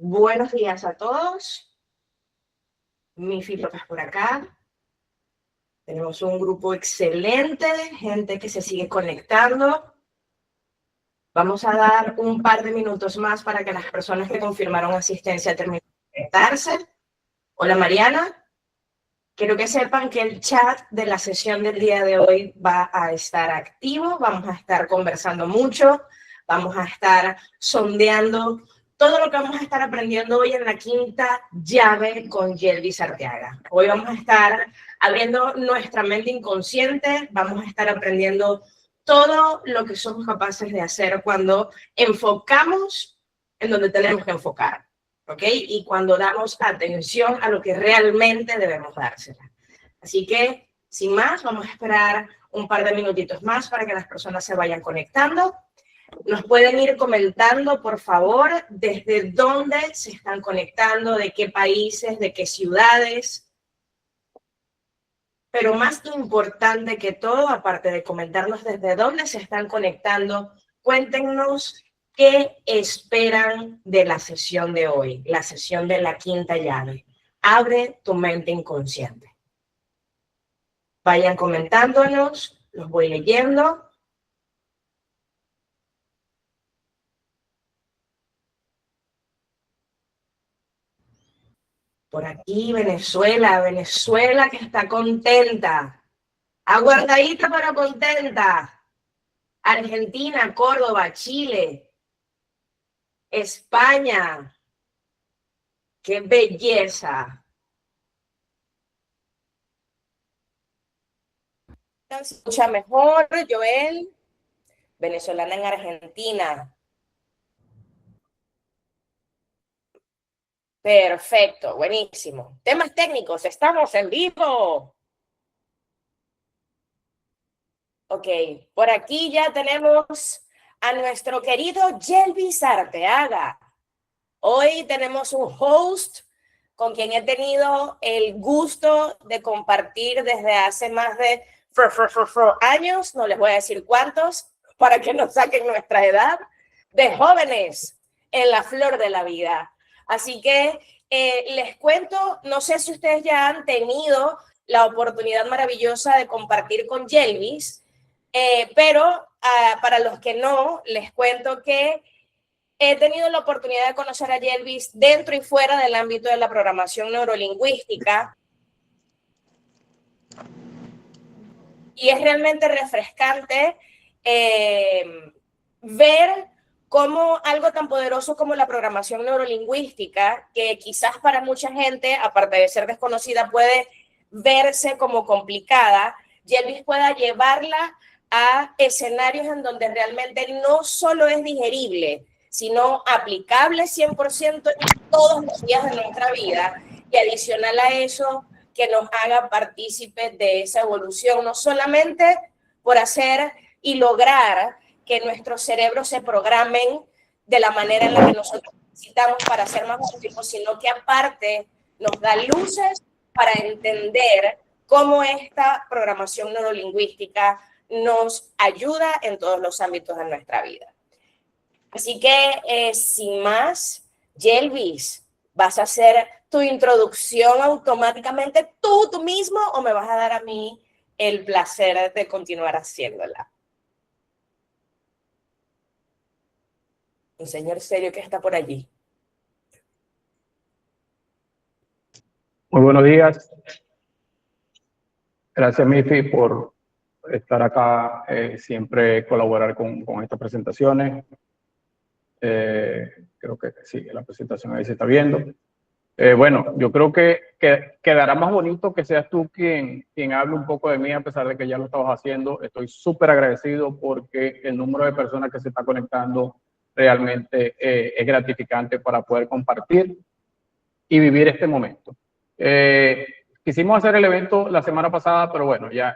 Buenos días a todos. Mifi López por acá. Tenemos un grupo excelente, gente que se sigue conectando. Vamos a dar un par de minutos más para que las personas que confirmaron asistencia terminen de conectarse. Hola Mariana. Quiero que sepan que el chat de la sesión del día de hoy va a estar activo. Vamos a estar conversando mucho. Vamos a estar sondeando todo lo que vamos a estar aprendiendo hoy en la quinta llave con Yelvis Arteaga. Hoy vamos a estar abriendo nuestra mente inconsciente, vamos a estar aprendiendo todo lo que somos capaces de hacer cuando enfocamos en donde tenemos que enfocar, ¿ok? Y cuando damos atención a lo que realmente debemos dársela. Así que, sin más, vamos a esperar un par de minutitos más para que las personas se vayan conectando. Nos pueden ir comentando, por favor, desde dónde se están conectando, de qué países, de qué ciudades. Pero más importante que todo, aparte de comentarnos desde dónde se están conectando, cuéntenos qué esperan de la sesión de hoy, la sesión de la quinta llave. Abre tu mente inconsciente. Vayan comentándonos, los voy leyendo. Por aquí, Venezuela, Venezuela que está contenta. Aguardadita pero contenta. Argentina, Córdoba, Chile, España. ¡Qué belleza! ¿Se escucha mejor, Joel? Venezolana en Argentina. Perfecto, buenísimo. Temas técnicos, estamos en vivo. Ok, por aquí ya tenemos a nuestro querido Yelvis Arteaga. Hoy tenemos un host con quien he tenido el gusto de compartir desde hace más de años, no les voy a decir cuántos, para que no saquen nuestra edad, de jóvenes en la flor de la vida. Así que les cuento, no sé si ustedes ya han tenido la oportunidad maravillosa de compartir con Yelvis, pero para los que no, les cuento que he tenido la oportunidad de conocer a Yelvis dentro y fuera del ámbito de la programación neurolingüística y es realmente refrescante ver cómo algo tan poderoso como la programación neurolingüística, que quizás para mucha gente, aparte de ser desconocida, puede verse como complicada, Yelvis pueda llevarla a escenarios en donde realmente no solo es digerible, sino aplicable 100% en todos los días de nuestra vida y adicional a eso, que nos haga partícipes de esa evolución, no solamente por hacer y lograr que nuestros cerebros se programen de la manera en la que nosotros necesitamos para ser más productivos, sino que aparte nos da luces para entender cómo esta programación neurolingüística nos ayuda en todos los ámbitos de nuestra vida. Así que, sin más, Yelvis, ¿vas a hacer tu introducción automáticamente tú mismo o me vas a dar a mí el placer de continuar haciéndola? Un señor serio que está por allí. Muy buenos días. Gracias, Mifi, por estar acá, siempre colaborar con estas presentaciones. Creo que sí, la presentación ahí se está viendo. Bueno, yo creo que quedará más bonito que seas tú quien hable un poco de mí, a pesar de que ya lo estabas haciendo. Estoy súper agradecido porque el número de personas que se está conectando realmente es gratificante para poder compartir y vivir este momento. Quisimos hacer el evento la semana pasada, pero bueno, ya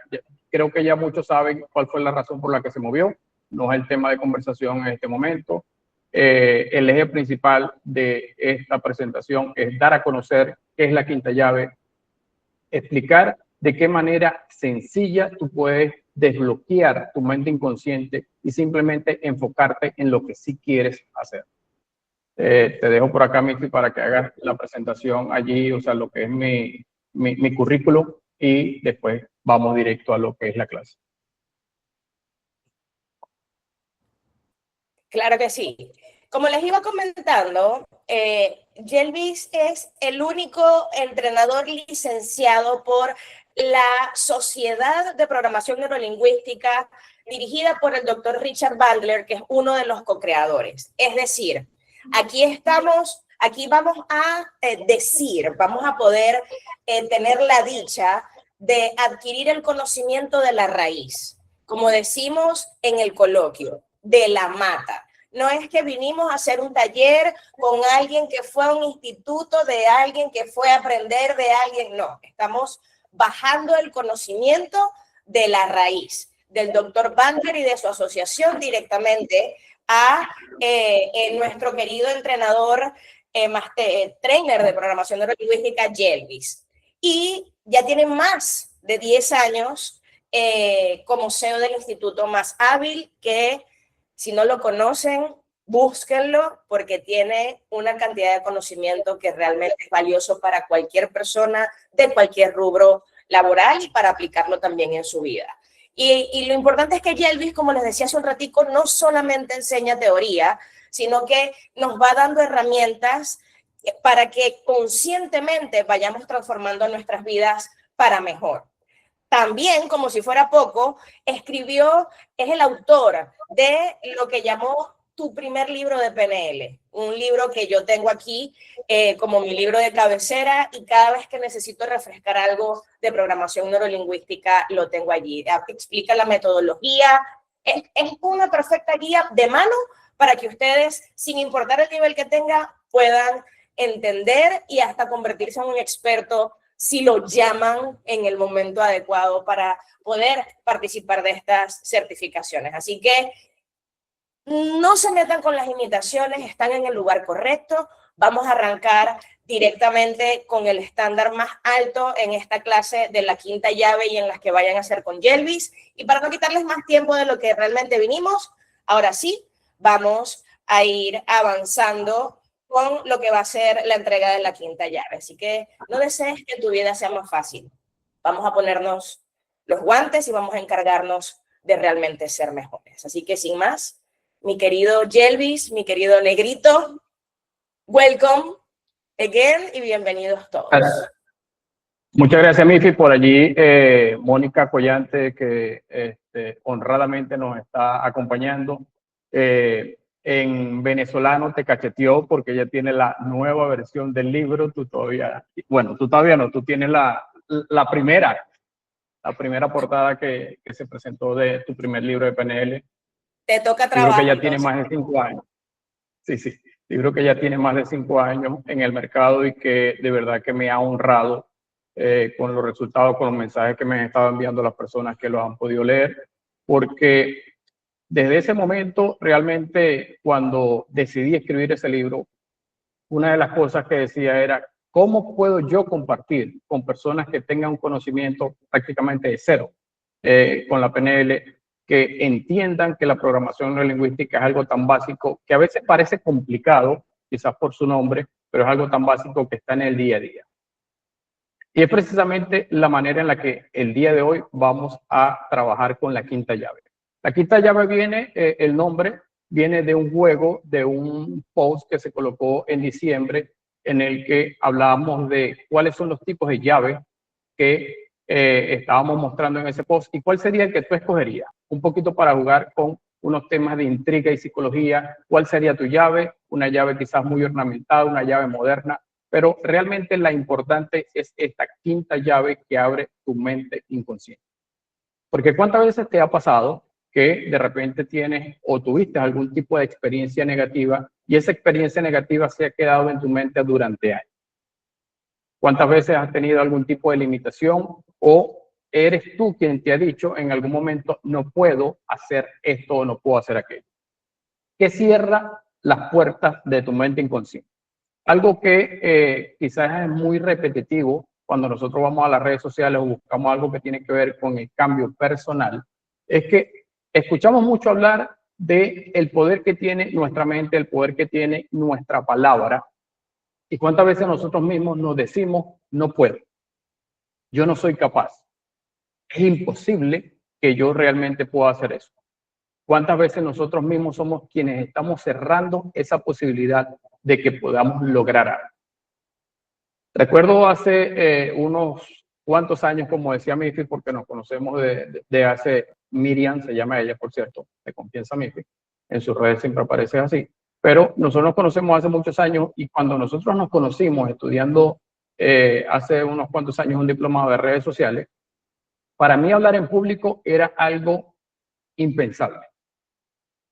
creo que ya muchos saben cuál fue la razón por la que se movió. No es el tema de conversación en este momento. El eje principal de esta presentación es dar a conocer qué es la quinta llave, explicar de qué manera sencilla tú puedes desbloquear tu mente inconsciente y simplemente enfocarte en lo que sí quieres hacer. Te dejo por acá, Mifi, para que hagas la presentación allí, o sea, lo que es mi currículum, y después vamos directo a lo que es la clase. Claro que sí. Como les iba comentando, Jelvis es el único entrenador licenciado por la Sociedad de Programación Neurolingüística, dirigida por el doctor Richard Bandler, que es uno de los co-creadores. Es decir, aquí vamos a vamos a poder tener la dicha de adquirir el conocimiento de la raíz, como decimos en el coloquio, de la mata. No es que vinimos a hacer un taller con alguien que fue a un instituto, de alguien que fue a aprender de alguien, no. Estamos bajando el conocimiento de la raíz, del doctor Bandler y de su asociación directamente a nuestro querido entrenador, trainer de programación neurolingüística, Jelvis. Y ya tiene más de 10 años como CEO del instituto Más Hábil, que si no lo conocen, búsquenlo porque tiene una cantidad de conocimiento que realmente es valioso para cualquier persona de cualquier rubro laboral y para aplicarlo también en su vida. Y lo importante es que Jelvis, como les decía hace un ratico, no solamente enseña teoría, sino que nos va dando herramientas para que conscientemente vayamos transformando nuestras vidas para mejor. También, como si fuera poco, es el autor de lo que llamó Tu primer libro de PNL, un libro que yo tengo aquí como mi libro de cabecera, y cada vez que necesito refrescar algo de programación neurolingüística lo tengo allí. Explica la metodología, es una perfecta guía de mano para que ustedes, sin importar el nivel que tengan, puedan entender y hasta convertirse en un experto si lo llaman en el momento adecuado para poder participar de estas certificaciones. Así que no se metan con las imitaciones, están en el lugar correcto. Vamos a arrancar directamente con el estándar más alto en esta clase de la quinta llave y en las que vayan a hacer con Jelvis. Y para no quitarles más tiempo de lo que realmente vinimos, ahora sí, vamos a ir avanzando con lo que va a ser la entrega de la quinta llave. Así que no desees que tu vida sea más fácil. Vamos a ponernos los guantes y vamos a encargarnos de realmente ser mejores. Así que sin más, mi querido Jelvis, mi querido Negrito, welcome again y bienvenidos todos. Muchas gracias, Mifi, por allí. Mónica Collante, que honradamente nos está acompañando. En venezolano te cacheteó porque ella tiene la nueva versión del libro. Tú todavía no, tú tienes la primera portada que se presentó de tu primer libro de PNL. Te toca trabajar. Libro que ya tiene más de 5 años. Sí, libro que ya tiene más de 5 años en el mercado y que de verdad que me ha honrado con los resultados, con los mensajes que me han estado enviando las personas que lo han podido leer, porque desde ese momento, realmente, cuando decidí escribir ese libro, una de las cosas que decía era, ¿cómo puedo yo compartir con personas que tengan un conocimiento prácticamente de cero con la PNL, que entiendan que la programación neurolingüística es algo tan básico, que a veces parece complicado, quizás por su nombre, pero es algo tan básico que está en el día a día? Y es precisamente la manera en la que el día de hoy vamos a trabajar con la quinta llave. La quinta llave viene, el nombre viene de un juego, de un post que se colocó en diciembre, en el que hablábamos de cuáles son los tipos de llaves que estábamos mostrando en ese post y cuál sería el que tú escogerías. Un poquito para jugar con unos temas de intriga y psicología. ¿Cuál sería tu llave? Una llave quizás muy ornamentada, una llave moderna, pero realmente la importante es esta quinta llave que abre tu mente inconsciente. Porque ¿cuántas veces te ha pasado que de repente tienes o tuviste algún tipo de experiencia negativa y esa experiencia negativa se ha quedado en tu mente durante años? ¿Cuántas veces has tenido algún tipo de limitación o eres tú quien te ha dicho en algún momento no puedo hacer esto o no puedo hacer aquello? ¿Qué cierra las puertas de tu mente inconsciente? Algo que quizás es muy repetitivo cuando nosotros vamos a las redes sociales o buscamos algo que tiene que ver con el cambio personal, es que escuchamos mucho hablar del poder que tiene nuestra mente, el poder que tiene nuestra palabra. Y cuántas veces nosotros mismos nos decimos, no puedo, yo no soy capaz, es imposible que yo realmente pueda hacer eso. ¿Cuántas veces nosotros mismos somos quienes estamos cerrando esa posibilidad de que podamos lograr algo? Recuerdo hace unos cuantos años, como decía Mifi, porque nos conocemos de hace, Miriam se llama ella, por cierto, de Confianza Mifi, en sus redes siempre aparece así, pero nosotros nos conocemos hace muchos años y cuando nosotros nos conocimos estudiando hace unos cuantos años un diplomado de redes sociales, para mí hablar en público era algo impensable.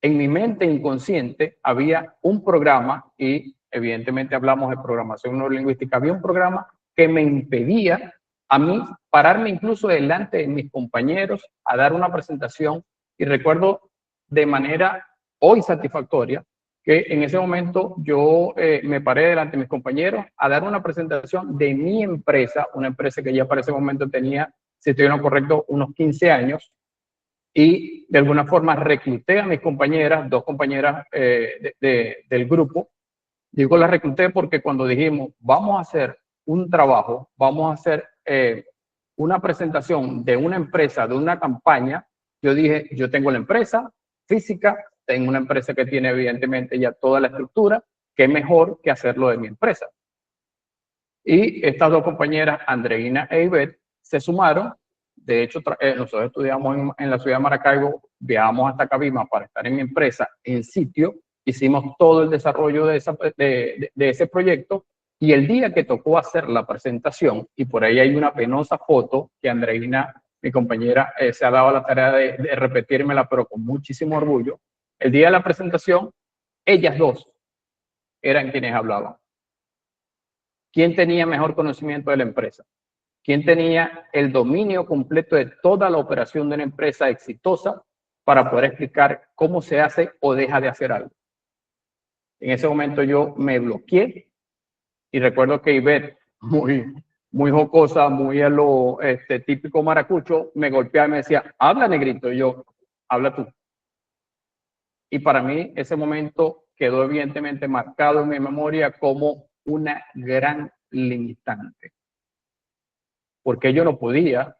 En mi mente inconsciente había un programa, y evidentemente hablamos de programación neurolingüística, había un programa que me impedía a mí pararme incluso delante de mis compañeros a dar una presentación, y recuerdo de manera hoy satisfactoria que en ese momento yo me paré delante de mis compañeros a dar una presentación de mi empresa, una empresa que ya para ese momento tenía, si estoy en lo correcto, unos 15 años, y de alguna forma recluté a mis compañeras, dos compañeras del grupo. Digo, las recluté porque cuando dijimos, vamos a hacer un trabajo, vamos a hacer una presentación de una empresa, de una campaña, yo dije, yo tengo la empresa física, tengo una empresa que tiene evidentemente ya toda la estructura, qué mejor que hacerlo de mi empresa. Y estas dos compañeras, Andreina e Ivette, se sumaron. De hecho, nosotros estudiamos en la ciudad de Maracaibo, viajamos hasta Cabima para estar en mi empresa en sitio, hicimos todo el desarrollo de ese proyecto, y el día que tocó hacer la presentación, y por ahí hay una penosa foto que Andreina, mi compañera, se ha dado la tarea de repetírmela, pero con muchísimo orgullo, el día de la presentación, ellas dos eran quienes hablaban. ¿Quién tenía mejor conocimiento de la empresa? ¿Quién tenía el dominio completo de toda la operación de una empresa exitosa para poder explicar cómo se hace o deja de hacer algo? En ese momento yo me bloqueé y recuerdo que Ivette, muy jocosa, muy a lo típico maracucho, me golpeaba y me decía, habla negrito, y yo, habla tú. Y para mí ese momento quedó evidentemente marcado en mi memoria como una gran limitante. Porque yo no podía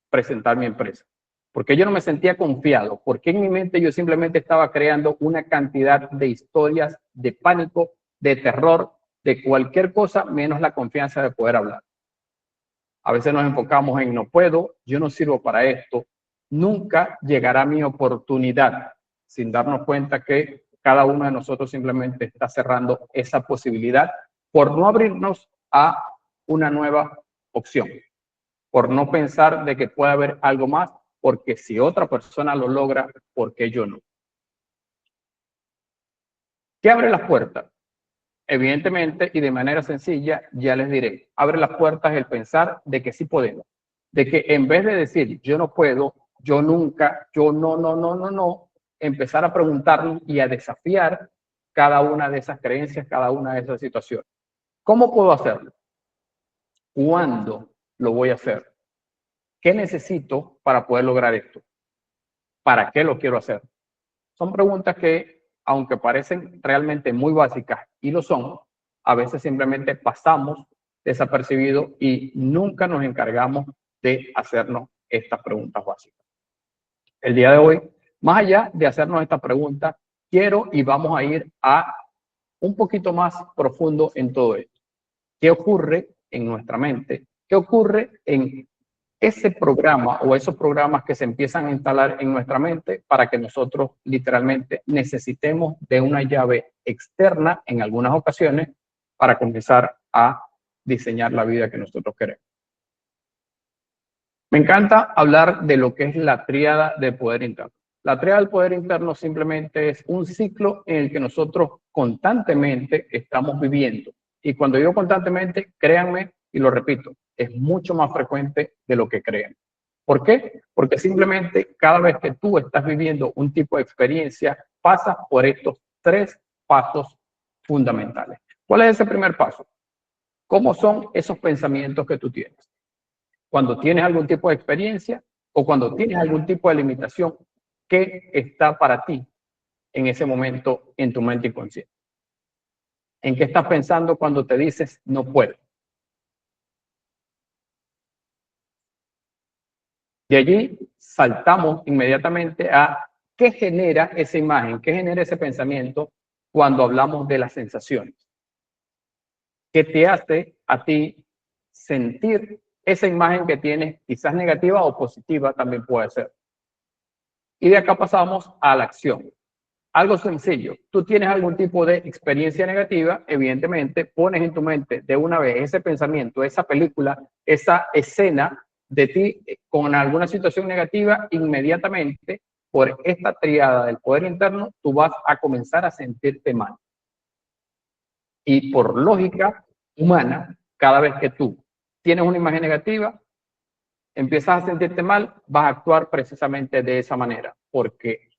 presentar mi empresa, porque yo no me sentía confiado, porque en mi mente yo simplemente estaba creando una cantidad de historias de pánico, de terror, de cualquier cosa menos la confianza de poder hablar. A veces nos enfocamos en no puedo, yo no sirvo para esto, nunca llegará mi oportunidad, sin darnos cuenta que cada uno de nosotros simplemente está cerrando esa posibilidad por no abrirnos a una nueva opción, por no pensar de que puede haber algo más, porque si otra persona lo logra, ¿por qué yo no? ¿Qué abre las puertas? Evidentemente y de manera sencilla, ya les diré, abre las puertas el pensar de que sí podemos, de que en vez de decir yo no puedo, yo nunca, yo no, empezar a preguntarnos y a desafiar cada una de esas creencias, cada una de esas situaciones. ¿Cómo puedo hacerlo? ¿Cuándo lo voy a hacer? ¿Qué necesito para poder lograr esto? ¿Para qué lo quiero hacer? Son preguntas que, aunque parecen realmente muy básicas, y lo son, a veces simplemente pasamos desapercibido y nunca nos encargamos de hacernos estas preguntas básicas. El día de hoy, más allá de hacernos esta pregunta, quiero y vamos a ir a un poquito más profundo en todo esto. ¿Qué ocurre en nuestra mente? ¿Qué ocurre en ese programa o esos programas que se empiezan a instalar en nuestra mente para que nosotros literalmente necesitemos de una llave externa en algunas ocasiones para comenzar a diseñar la vida que nosotros queremos? Me encanta hablar de lo que es la tríada del poder interno. La tríada del poder interno simplemente es un ciclo en el que nosotros constantemente estamos viviendo. Y cuando digo constantemente, créanme, y lo repito, es mucho más frecuente de lo que creen. ¿Por qué? Porque simplemente cada vez que tú estás viviendo un tipo de experiencia, pasas por estos tres pasos fundamentales. ¿Cuál es ese primer paso? ¿Cómo son esos pensamientos que tú tienes? Cuando tienes algún tipo de experiencia o cuando tienes algún tipo de limitación, ¿qué está para ti en ese momento en tu mente inconsciente? ¿En qué estás pensando cuando te dices no puedo? De allí saltamos inmediatamente a qué genera esa imagen, qué genera ese pensamiento cuando hablamos de las sensaciones. ¿Qué te hace a ti sentir esa imagen que tienes, quizás negativa o positiva también puede ser? Y de acá pasamos a la acción. Algo sencillo, tú tienes algún tipo de experiencia negativa, evidentemente pones en tu mente de una vez ese pensamiento, esa película, esa escena de ti con alguna situación negativa, inmediatamente por esta triada del poder interno, tú vas a comenzar a sentirte mal. Y por lógica humana, cada vez que tú tienes una imagen negativa, empiezas a sentirte mal, vas a actuar precisamente de esa manera, porque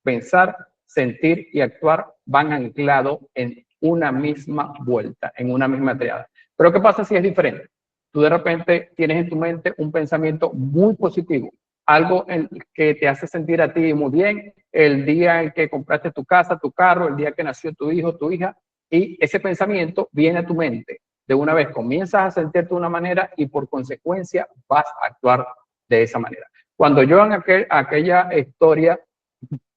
pensar, sentir y actuar van anclados en una misma vuelta, en una misma triada. Pero ¿qué pasa si es diferente? Tú de repente tienes en tu mente un pensamiento muy positivo, algo que te hace sentir a ti muy bien, el día en que compraste tu casa, tu carro, el día que nació tu hijo, tu hija, y ese pensamiento viene a tu mente. De una vez comienzas a sentirte de una manera y por consecuencia vas a actuar de esa manera. Cuando yo en aquella historia,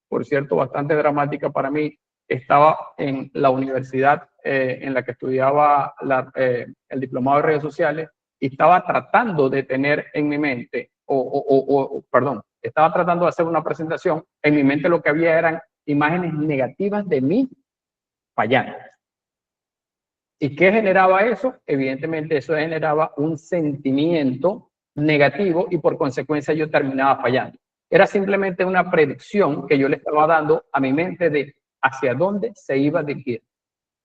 por cierto, bastante dramática para mí, estaba en la universidad en la que estudiaba el diplomado de redes sociales y estaba tratando de tener en mi mente, perdón, estaba tratando de hacer una presentación, en mi mente lo que había eran imágenes negativas de mí fallando. ¿Y qué generaba eso? Evidentemente eso generaba un sentimiento negativo y por consecuencia yo terminaba fallando. Era simplemente una predicción que yo le estaba dando a mi mente de hacia dónde se iba a dirigir,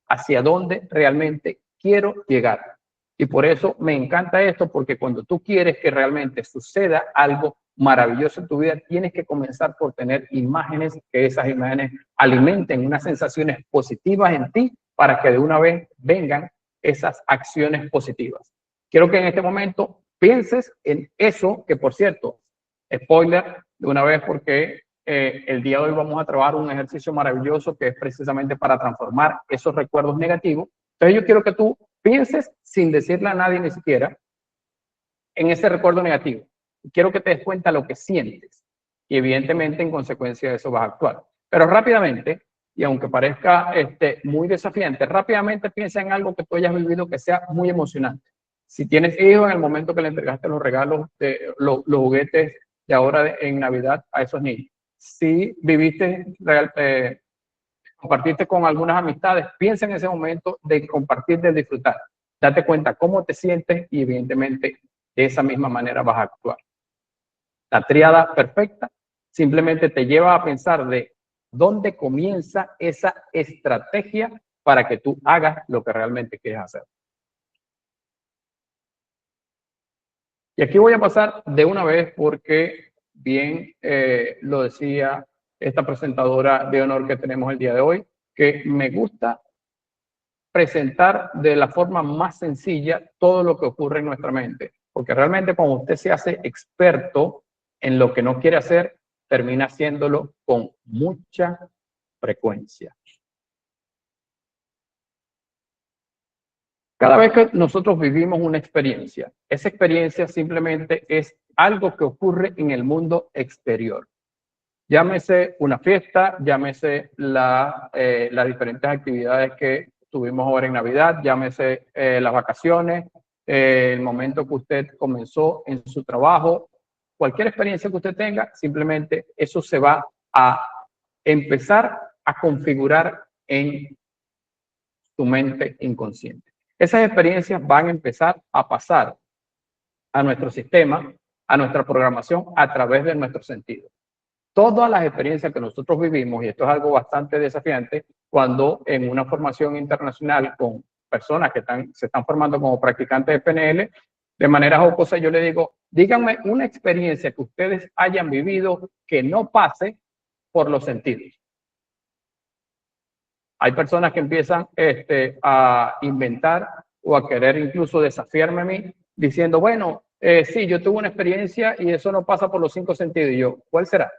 hacia dónde realmente quiero llegar. Y por eso me encanta esto, porque cuando tú quieres que realmente suceda algo maravilloso en tu vida, tienes que comenzar por tener imágenes, que esas imágenes alimenten unas sensaciones positivas en ti para que de una vez vengan esas acciones positivas. Quiero que en este momento pienses en eso, que por cierto, spoiler de una vez porque el día de hoy vamos a trabajar un ejercicio maravilloso que es precisamente para transformar esos recuerdos negativos. Entonces yo quiero que tú pienses sin decirle a nadie ni siquiera en ese recuerdo negativo. Quiero que te des cuenta lo que sientes y evidentemente en consecuencia de eso vas a actuar. Pero rápidamente, y aunque parezca muy desafiante, rápidamente piensa en algo que tú hayas vivido que sea muy emocionante. Si tienes hijos, en el momento que le entregaste los regalos, los juguetes de ahora en Navidad a esos niños. Si viviste, compartiste con algunas amistades, piensa en ese momento de compartir, de disfrutar. Date cuenta cómo te sientes y evidentemente de esa misma manera vas a actuar. La tríada perfecta simplemente te lleva a pensar de dónde comienza esa estrategia para que tú hagas lo que realmente quieres hacer. Y aquí voy a pasar de una vez porque bien lo decía esta presentadora de honor que tenemos el día de hoy, que me gusta presentar de la forma más sencilla todo lo que ocurre en nuestra mente. Porque realmente cuando usted se hace experto en lo que no quiere hacer, termina haciéndolo con mucha frecuencia. Cada vez que nosotros vivimos una experiencia, esa experiencia simplemente es algo que ocurre en el mundo exterior. Llámese una fiesta, llámese las diferentes actividades que tuvimos ahora en Navidad, llámese las vacaciones, el momento que usted comenzó en su trabajo, cualquier experiencia que usted tenga, simplemente eso se va a empezar a configurar en su mente inconsciente. Esas experiencias van a empezar a pasar a nuestro sistema, a nuestra programación a través de nuestros sentidos. Todas las experiencias que nosotros vivimos, y esto es algo bastante desafiante, cuando en una formación internacional con personas que se están formando como practicantes de PNL, de manera jocosa yo le digo, díganme una experiencia que ustedes hayan vivido que no pase por los sentidos. Hay personas que empiezan a inventar o a querer incluso desafiarme a mí, diciendo, bueno, sí, yo tuve una experiencia y eso no pasa por los 5 sentidos. Y yo, ¿cuál será?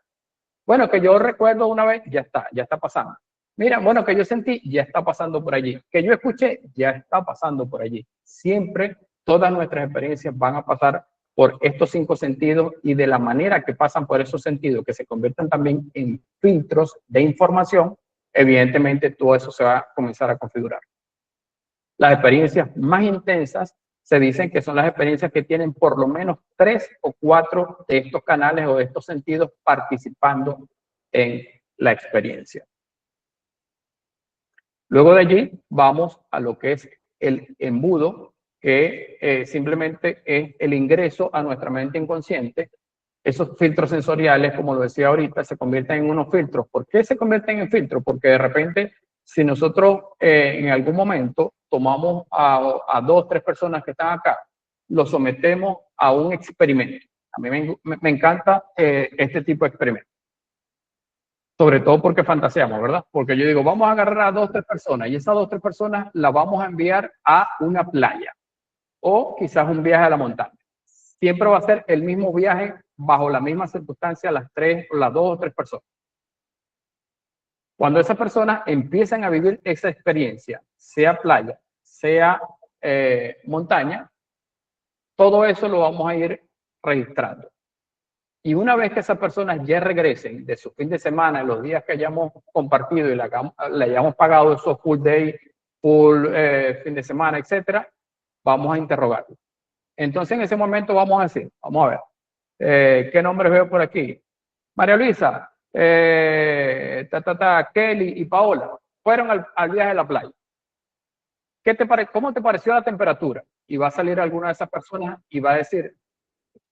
Bueno, que yo recuerdo una vez, ya está pasando. Mira, bueno, que yo sentí, ya está pasando por allí. Que yo escuché, ya está pasando por allí. Siempre todas nuestras experiencias van a pasar por estos 5 sentidos y de la manera que pasan por esos sentidos, que se convierten también en filtros de información, evidentemente todo eso se va a comenzar a configurar. Las experiencias más intensas se dicen que son las experiencias que tienen por lo menos 3 o 4 de estos canales o de estos sentidos participando en la experiencia. Luego de allí vamos a lo que es el embudo, que simplemente es el ingreso a nuestra mente inconsciente. Esos filtros sensoriales, como lo decía ahorita, se convierten en unos filtros. ¿Por qué se convierten en filtros? Porque de repente, si nosotros en algún momento tomamos a 2 o 3 personas que están acá, los sometemos a un experimento. A mí me encanta este tipo de experimentos. Sobre todo porque fantaseamos, ¿verdad? Porque yo digo, vamos a agarrar a 2 o 3 personas y esas 2 o 3 personas las vamos a enviar a una playa o quizás un viaje a la montaña. Siempre va a ser el mismo viaje bajo la misma circunstancia las 2 o 3 personas. Cuando esas personas empiezan a vivir esa experiencia, sea playa, sea montaña, todo eso lo vamos a ir registrando. Y una vez que esas personas ya regresen de su fin de semana, en los días que hayamos compartido y le hayamos pagado esos full day, full fin de semana, etcétera, vamos a interrogarlo. Entonces en ese momento vamos a decir, vamos a ver, ¿qué nombres veo por aquí? María Luisa, Kelly y Paola fueron al viaje a la playa. ¿Cómo te pareció la temperatura? Y va a salir alguna de esas personas y va a decir,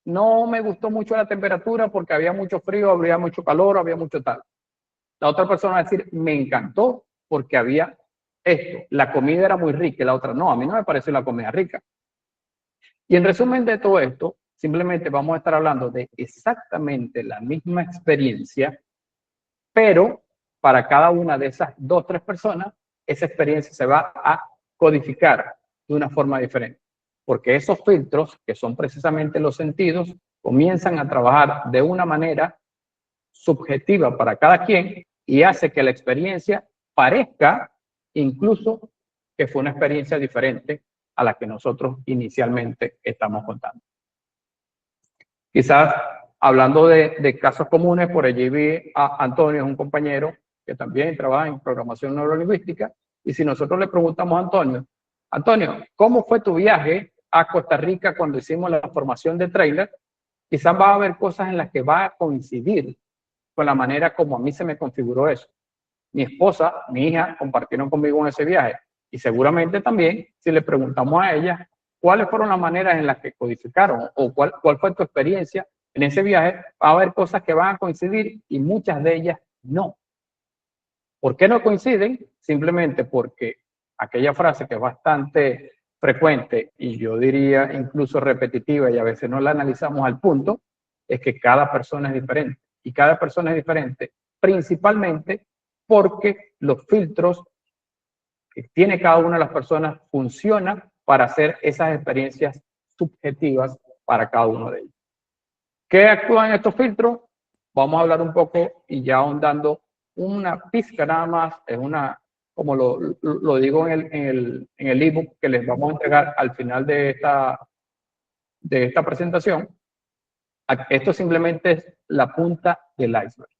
no me gustó mucho la temperatura porque había mucho frío, había mucho calor, había mucho tal. La otra persona va a decir, me encantó porque había esto, la comida era muy rica, y la otra, no, a mí no me pareció la comida rica. Y en resumen de todo esto, simplemente vamos a estar hablando de exactamente la misma experiencia, pero para cada una de esas 2 o 3 personas, esa experiencia se va a codificar de una forma diferente. Porque esos filtros, que son precisamente los sentidos, comienzan a trabajar de una manera subjetiva para cada quien y hace que la experiencia parezca incluso que fue una experiencia diferente a la que nosotros inicialmente estamos contando. Quizás hablando de casos comunes, por allí vi a Antonio, es un compañero que también trabaja en programación neurolingüística, y si nosotros le preguntamos a Antonio, ¿cómo fue tu viaje a Costa Rica cuando hicimos la formación de trailer? Quizás va a haber cosas en las que va a coincidir con la manera como a mí se me configuró eso. Mi esposa, mi hija compartieron conmigo en ese viaje, y seguramente también si le preguntamos a ella cuáles fueron las maneras en las que codificaron o cuál fue tu experiencia en ese viaje, va a haber cosas que van a coincidir y muchas de ellas no. ¿Por qué no coinciden? Simplemente porque aquella frase que es bastante frecuente y yo diría incluso repetitiva y a veces no la analizamos al punto, es que cada persona es diferente. Y cada persona es diferente principalmente porque los filtros que tiene cada una de las personas funcionan para hacer esas experiencias subjetivas para cada uno de ellos. ¿Qué actúan estos filtros? Vamos a hablar un poco y ya ahondando una pizca nada más, es una, como lo digo en el ebook que les vamos a entregar al final de esta presentación. Esto simplemente es la punta del iceberg.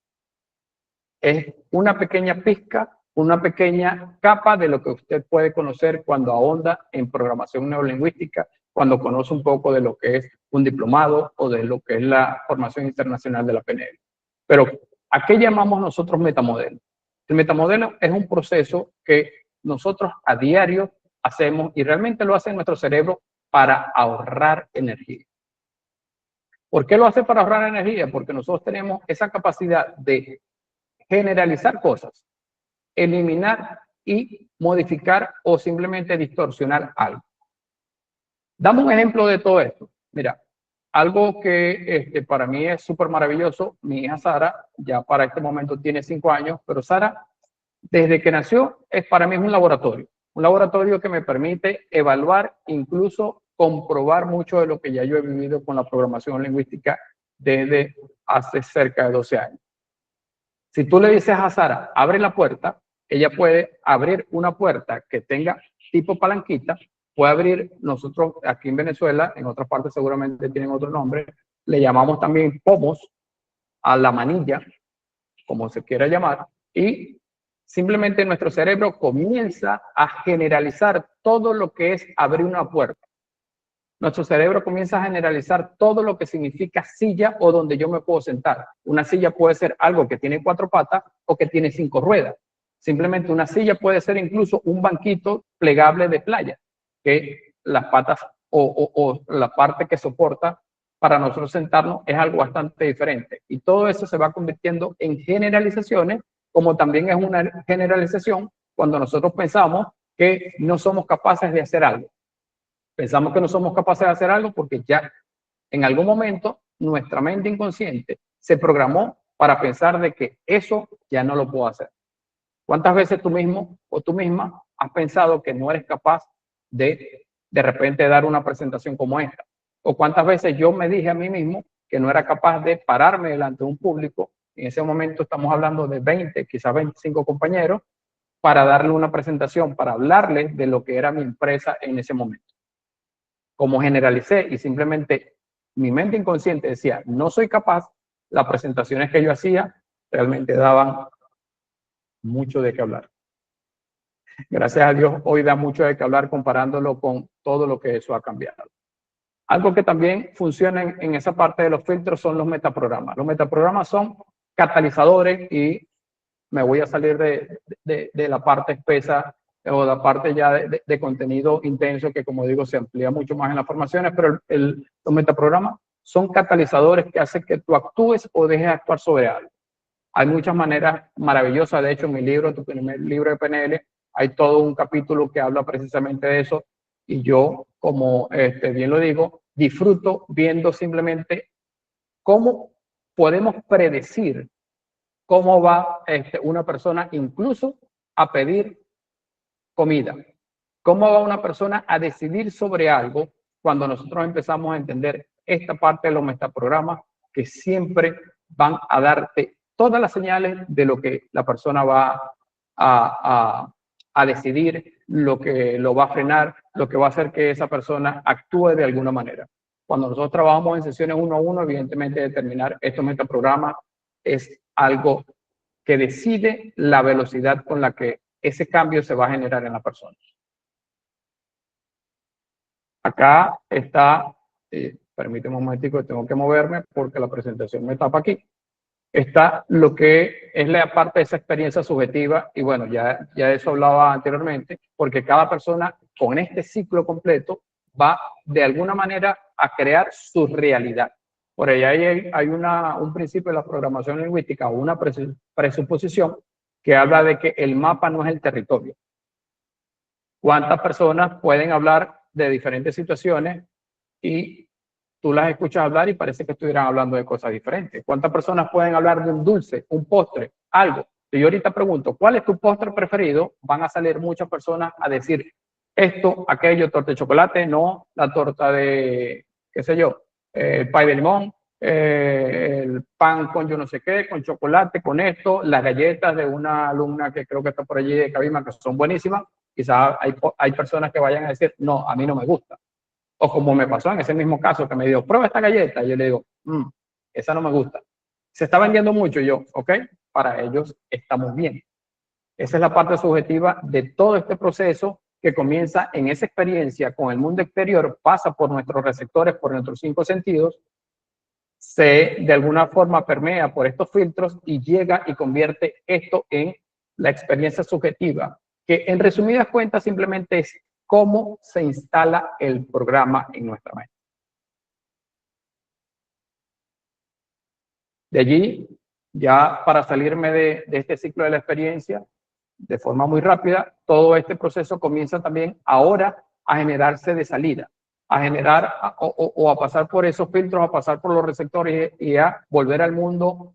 Es una pequeña pizca, una pequeña capa de lo que usted puede conocer cuando ahonda en programación neurolingüística, cuando conoce un poco de lo que es un diplomado o de lo que es la formación internacional de la PNL. Pero, ¿a qué llamamos nosotros metamodelo? El metamodelo es un proceso que nosotros a diario hacemos y realmente lo hace nuestro cerebro para ahorrar energía. ¿Por qué lo hace para ahorrar energía? Porque nosotros tenemos esa capacidad de generalizar cosas, eliminar y modificar o simplemente distorsionar algo. Dame un ejemplo de todo esto. Mira, algo que para mí es súper maravilloso, mi hija Sara, ya para este momento tiene 5 años, pero Sara, desde que nació, para mí es un laboratorio que me permite evaluar, incluso comprobar mucho de lo que ya yo he vivido con la programación lingüística desde hace cerca de 12 años. Si tú le dices a Sara, abre la puerta, ella puede abrir una puerta que tenga tipo palanquita, puede abrir, nosotros aquí en Venezuela, en otras partes seguramente tienen otro nombre, le llamamos también pomos a la manilla, como se quiera llamar, y simplemente nuestro cerebro comienza a generalizar todo lo que es abrir una puerta. Nuestro cerebro comienza a generalizar todo lo que significa silla o donde yo me puedo sentar. Una silla puede ser algo que tiene 4 patas o que tiene 5 ruedas. Simplemente una silla puede ser incluso un banquito plegable de playa, que las patas o la parte que soporta para nosotros sentarnos es algo bastante diferente. Y todo eso se va convirtiendo en generalizaciones, como también es una generalización cuando nosotros pensamos que no somos capaces de hacer algo. Pensamos que no somos capaces de hacer algo porque ya en algún momento nuestra mente inconsciente se programó para pensar de que eso ya no lo puedo hacer. ¿Cuántas veces tú mismo o tú misma has pensado que no eres capaz de repente dar una presentación como esta? ¿O cuántas veces yo me dije a mí mismo que no era capaz de pararme delante de un público? En ese momento estamos hablando de 20, quizás 25 compañeros, para darle una presentación, para hablarles de lo que era mi empresa en ese momento. Como generalicé y simplemente mi mente inconsciente decía, no soy capaz, las presentaciones que yo hacía realmente daban mucho de qué hablar. Gracias a Dios, hoy da mucho de qué hablar comparándolo con todo lo que eso ha cambiado. Algo que también funciona en esa parte de los filtros son los metaprogramas. Los metaprogramas son catalizadores y me voy a salir de la parte espesa o la parte ya de contenido intenso que, como digo, se amplía mucho más en las formaciones, pero los metaprogramas son catalizadores que hacen que tú actúes o dejes de actuar sobre algo. Hay muchas maneras maravillosas. De hecho, en mi libro, tu primer libro de PNL, hay todo un capítulo que habla precisamente de eso. Y yo, como bien lo digo, disfruto viendo simplemente cómo podemos predecir cómo va una persona incluso a pedir comida. ¿Cómo va una persona a decidir sobre algo cuando nosotros empezamos a entender esta parte de los metaprogramas que siempre van a darte todas las señales de lo que la persona va a decidir, lo que lo va a frenar, lo que va a hacer que esa persona actúe de alguna manera? Cuando nosotros trabajamos en sesiones 1 a 1, evidentemente determinar estos metaprogramas es algo que decide la velocidad con la que ese cambio se va a generar en la persona. Acá está, permíteme un momentico, tengo que moverme porque la presentación me tapa aquí. Está lo que es la parte de esa experiencia subjetiva, y bueno, ya de eso hablaba anteriormente, porque cada persona con este ciclo completo va de alguna manera a crear su realidad. Por ahí hay un principio de la programación lingüística o una presuposición que habla de que el mapa no es el territorio. ¿Cuántas personas pueden hablar de diferentes situaciones y tú las escuchas hablar y parece que estuvieran hablando de cosas diferentes? ¿Cuántas personas pueden hablar de un dulce, un postre, algo? Si yo ahorita pregunto, ¿cuál es tu postre preferido? Van a salir muchas personas a decir esto, aquello, torta de chocolate, no, la torta de, qué sé yo, el pay de limón, el pan con yo no sé qué, con chocolate, con esto, las galletas de una alumna que creo que está por allí de Cabima, que son buenísimas. Quizás hay personas que vayan a decir, no, a mí no me gusta. O como me pasó en ese mismo caso, que me dijo, prueba esta galleta. Y yo le digo, esa no me gusta. Se está vendiendo mucho. Y yo, ok, para ellos estamos bien. Esa es la parte subjetiva de todo este proceso que comienza en esa experiencia con el mundo exterior, pasa por nuestros receptores, por nuestros 5 sentidos, se de alguna forma permea por estos filtros y llega y convierte esto en la experiencia subjetiva, que en resumidas cuentas simplemente es cómo se instala el programa en nuestra mente. De allí, ya para salirme de este ciclo de la experiencia, de forma muy rápida, todo este proceso comienza también ahora a generarse de salida, a generar o a pasar por esos filtros, a pasar por los receptores y a volver al mundo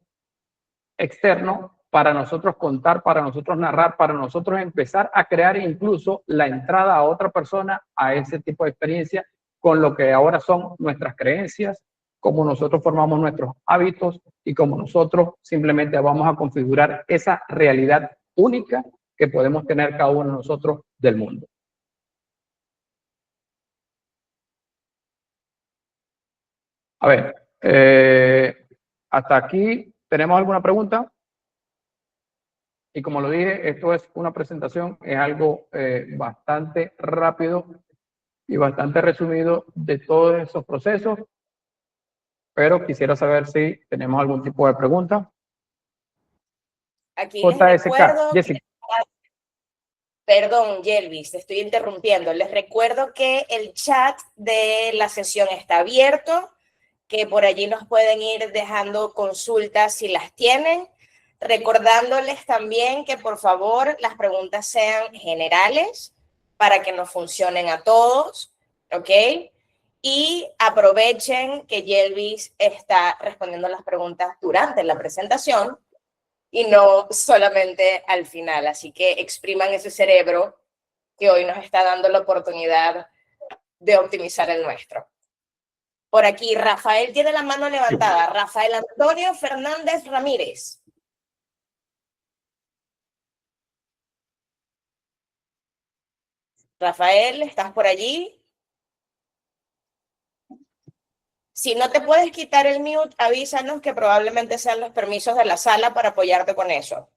externo para nosotros contar, para nosotros narrar, para nosotros empezar a crear incluso la entrada a otra persona a ese tipo de experiencia con lo que ahora son nuestras creencias, cómo nosotros formamos nuestros hábitos y cómo nosotros simplemente vamos a configurar esa realidad única que podemos tener cada uno de nosotros del mundo. A ver, hasta aquí, ¿tenemos alguna pregunta? Y como lo dije, esto es una presentación, es algo bastante rápido y bastante resumido de todos esos procesos, pero quisiera saber si tenemos algún tipo de pregunta. Aquí les JSK, recuerdo Jessica. Perdón, Yelvis, te estoy interrumpiendo. Les recuerdo que el chat de la sesión está abierto, que por allí nos pueden ir dejando consultas si las tienen. Recordándoles también que por favor las preguntas sean generales para que nos funcionen a todos, ¿ok? Y aprovechen que Yelvis está respondiendo las preguntas durante la presentación y no solamente al final. Así que expriman ese cerebro que hoy nos está dando la oportunidad de optimizar el nuestro. Por aquí, Rafael tiene la mano levantada. Rafael Antonio Fernández Ramírez. Rafael, ¿estás por allí? Si no te puedes quitar el mute, avísanos, que probablemente sean los permisos de la sala para apoyarte con eso.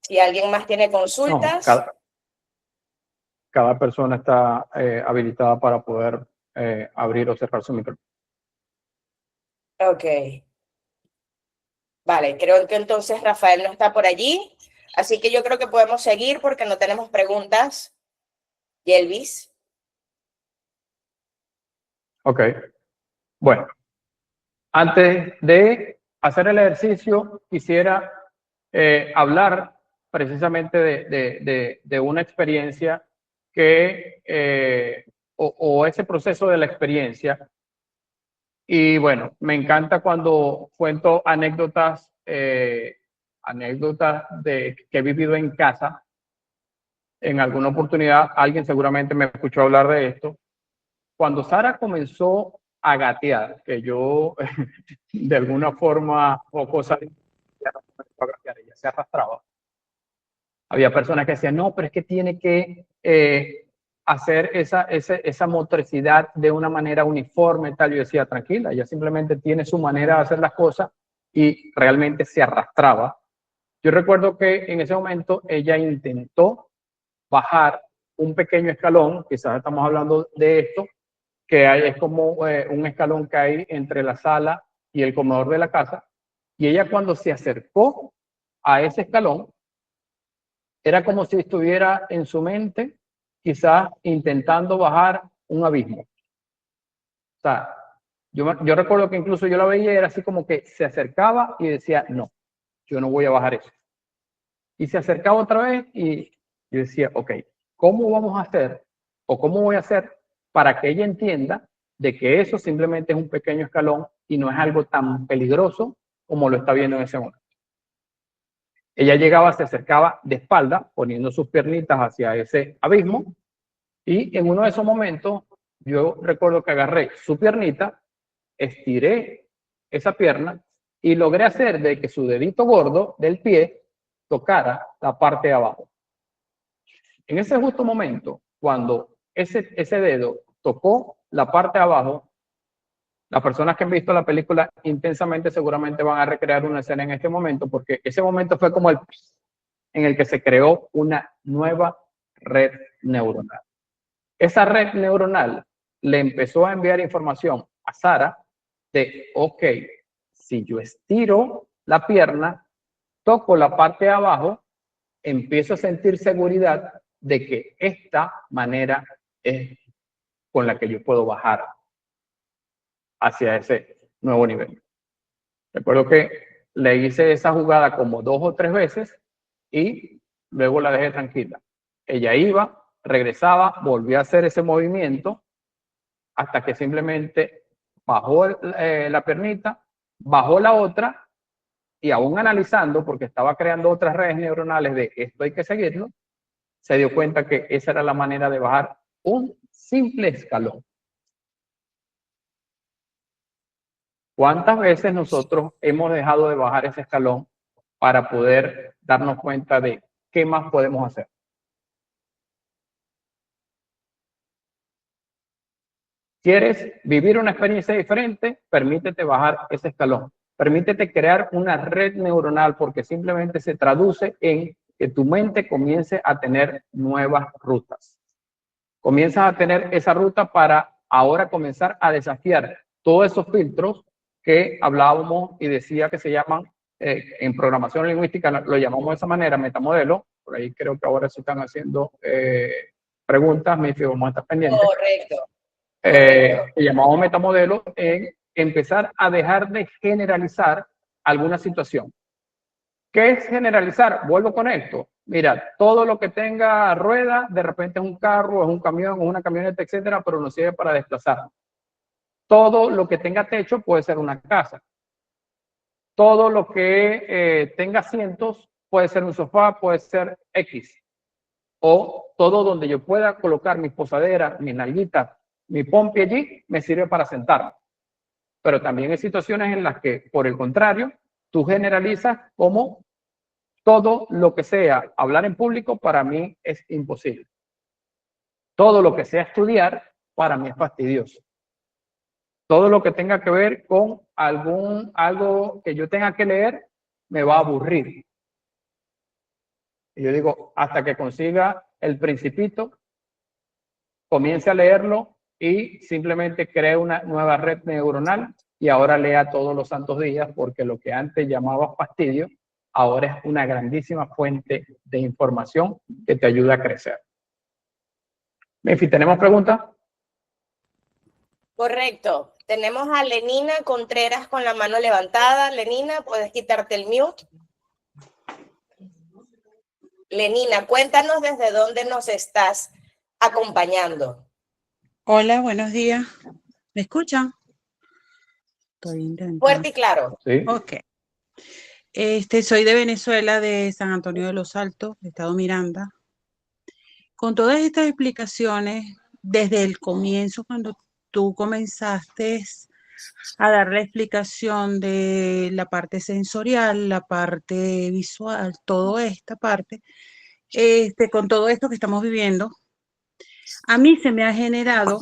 Si alguien más tiene consultas. No, cada persona está habilitada para poder abrir o cerrar su micrófono. Ok. Vale, creo que entonces Rafael no está por allí. Así que yo creo que podemos seguir porque no tenemos preguntas. Yelvis. Ok. Bueno, antes de hacer el ejercicio, quisiera hablar precisamente de una experiencia que, o ese proceso de la experiencia. Y bueno, me encanta cuando cuento anécdotas, anécdotas que he vivido en casa. En alguna oportunidad alguien seguramente me escuchó hablar de esto. Cuando Sara comenzó a gatear, que yo de alguna forma o cosa ella se arrastraba. Había personas que decían, no, pero es que tiene que hacer esa motricidad de una manera uniforme, tal. Yo decía, tranquila, ella simplemente tiene su manera de hacer las cosas y realmente se arrastraba. Yo recuerdo que en ese momento ella intentó bajar un pequeño escalón, quizás estamos hablando de esto, que es como un escalón que hay entre la sala y el comedor de la casa, y ella cuando se acercó a ese escalón, era como si estuviera en su mente, quizás intentando bajar un abismo. O sea, yo recuerdo que incluso yo la veía, era así como que se acercaba y decía, no, yo no voy a bajar eso. Y se acercaba otra vez y yo decía, ok, ¿cómo vamos a hacer o cómo voy a hacer para que ella entienda de que eso simplemente es un pequeño escalón y no es algo tan peligroso como lo está viendo en ese momento? Ella llegaba, se acercaba de espalda, poniendo sus piernitas hacia ese abismo, y en uno de esos momentos yo recuerdo que agarré su piernita, estiré esa pierna y logré hacer de que su dedito gordo del pie tocara la parte de abajo. En ese justo momento, cuando ese dedo tocó la parte de abajo, las personas que han visto la película intensamente seguramente van a recrear una escena en este momento, porque ese momento fue como el en el que se creó una nueva red neuronal. Esa red neuronal le empezó a enviar información a Sara de, ok, si yo estiro la pierna, toco la parte de abajo, empiezo a sentir seguridad de que esta manera es con la que yo puedo bajar hacia ese nuevo nivel. Recuerdo que le hice esa jugada como 2 o 3 veces y luego la dejé tranquila. Ella iba, regresaba, volvió a hacer ese movimiento hasta que simplemente bajó la piernita, bajó la otra y aún analizando, porque estaba creando otras redes neuronales de esto hay que seguirlo, se dio cuenta que esa era la manera de bajar un simple escalón. ¿Cuántas veces nosotros hemos dejado de bajar ese escalón para poder darnos cuenta de qué más podemos hacer? ¿Quieres vivir una experiencia diferente? Permítete bajar ese escalón. Permítete crear una red neuronal, porque simplemente se traduce en que tu mente comience a tener nuevas rutas. Comienzas a tener esa ruta para ahora comenzar a desafiar todos esos filtros que hablábamos y decía que se llaman, en programación lingüística lo llamamos de esa manera, metamodelo. Por ahí creo que ahora se están haciendo preguntas, Mifi, vamos a estar pendientes. Correcto. Que llamamos metamodelo, en empezar a dejar de generalizar alguna situación. ¿Qué es generalizar? Vuelvo con esto. Mira, todo lo que tenga rueda, de repente es un carro, es un camión, es una camioneta, etcétera, pero no sirve para desplazar. Todo lo que tenga techo puede ser una casa. Todo lo que tenga asientos puede ser un sofá, puede ser X. O todo donde yo pueda colocar mis posaderas, mis nalguitas, mi pompi allí, me sirve para sentarme. Pero también hay situaciones en las que, por el contrario, tú generalizas como todo lo que sea hablar en público para mí es imposible. Todo lo que sea estudiar para mí es fastidioso. Todo lo que tenga que ver con algo que yo tenga que leer me va a aburrir. Y yo digo, hasta que consiga El Principito, comience a leerlo y simplemente cree una nueva red neuronal y ahora lea todos los santos días, porque lo que antes llamaba fastidio, ahora es una grandísima fuente de información que te ayuda a crecer. Mefi, ¿tenemos preguntas? Correcto. Tenemos a Lenina Contreras con la mano levantada. Lenina, ¿puedes quitarte el mute? Lenina, cuéntanos desde dónde nos estás acompañando. Hola, buenos días. ¿Me escuchan? Estoy intentando. Fuerte y claro. Sí. Ok. Soy de Venezuela, de San Antonio de los Altos, Estado Miranda. Con todas estas explicaciones, desde el comienzo, cuando tú comenzaste a dar la explicación de la parte sensorial, la parte visual, toda esta parte, con todo esto que estamos viviendo, a mí se me ha generado,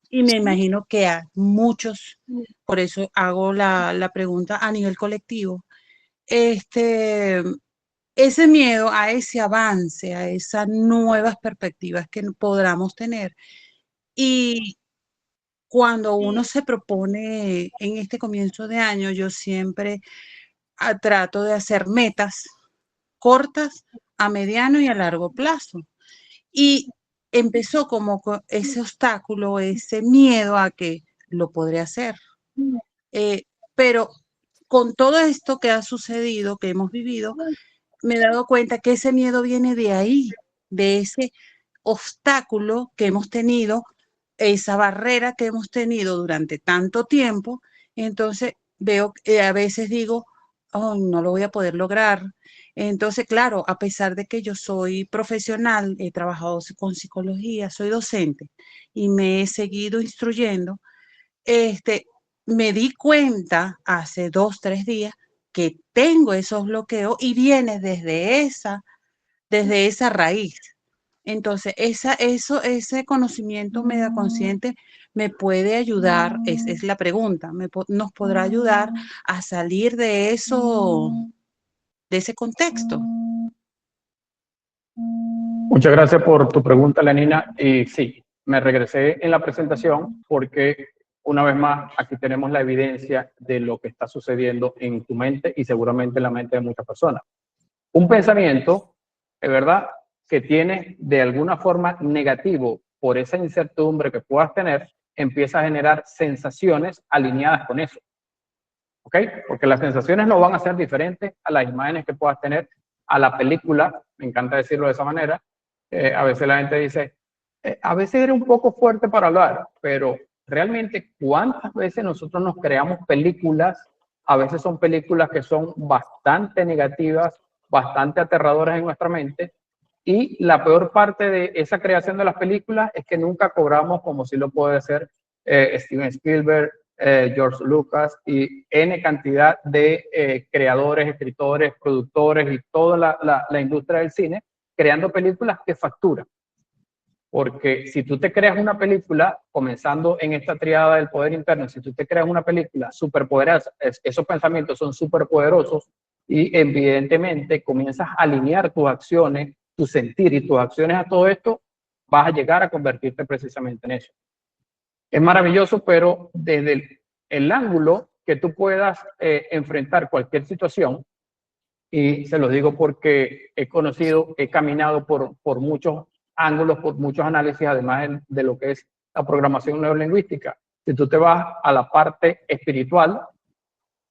y me imagino que a muchos, por eso hago la pregunta a nivel colectivo, ese miedo a ese avance, a esas nuevas perspectivas que podamos tener. Y cuando uno se propone en este comienzo de año, yo siempre trato de hacer metas cortas, a mediano y a largo plazo. Y empezó como ese obstáculo, ese miedo a que lo podré hacer. Pero con todo esto que ha sucedido, que hemos vivido, me he dado cuenta que ese miedo viene de ahí, de ese obstáculo que hemos tenido, esa barrera que hemos tenido durante tanto tiempo. Entonces veo que a veces digo, oh, no lo voy a poder lograr. Entonces, claro, a pesar de que yo soy profesional, he trabajado con psicología, soy docente y me he seguido instruyendo, me di cuenta hace 2, 3 días que tengo esos bloqueos y viene desde esa raíz. Entonces, ese conocimiento medaconsciente me puede ayudar, es la pregunta, nos podrá ayudar a salir de eso, de ese contexto. Muchas gracias por tu pregunta, Lenina. Y sí, me regresé en la presentación porque, una vez más, aquí tenemos la evidencia de lo que está sucediendo en tu mente y seguramente en la mente de muchas personas. Un pensamiento, es verdad, que tiene de alguna forma negativo por esa incertidumbre que puedas tener, empieza a generar sensaciones alineadas con eso. ¿Ok? Porque las sensaciones no van a ser diferentes a las imágenes que puedas tener, a la película, me encanta decirlo de esa manera. A veces la gente dice, a veces eres un poco fuerte para hablar, pero realmente cuántas veces nosotros nos creamos películas, a veces son películas que son bastante negativas, bastante aterradoras en nuestra mente, Y la peor parte de esa creación de las películas es que nunca cobramos como si lo puede hacer Steven Spielberg, George Lucas y N cantidad de creadores, escritores, productores y toda la industria del cine creando películas que facturan. Porque si tú te creas una película, comenzando en esta triada del poder interno, si tú te creas una película superpoderosa, esos pensamientos son superpoderosos y evidentemente comienzas a alinear tus acciones, tu sentir y tus acciones a todo esto, vas a llegar a convertirte precisamente en eso. Es maravilloso, pero desde el ángulo que tú puedas enfrentar cualquier situación, y se lo digo porque he conocido, he caminado por muchos ángulos, por muchos análisis, además de lo que es la programación neurolingüística. Si tú te vas a la parte espiritual,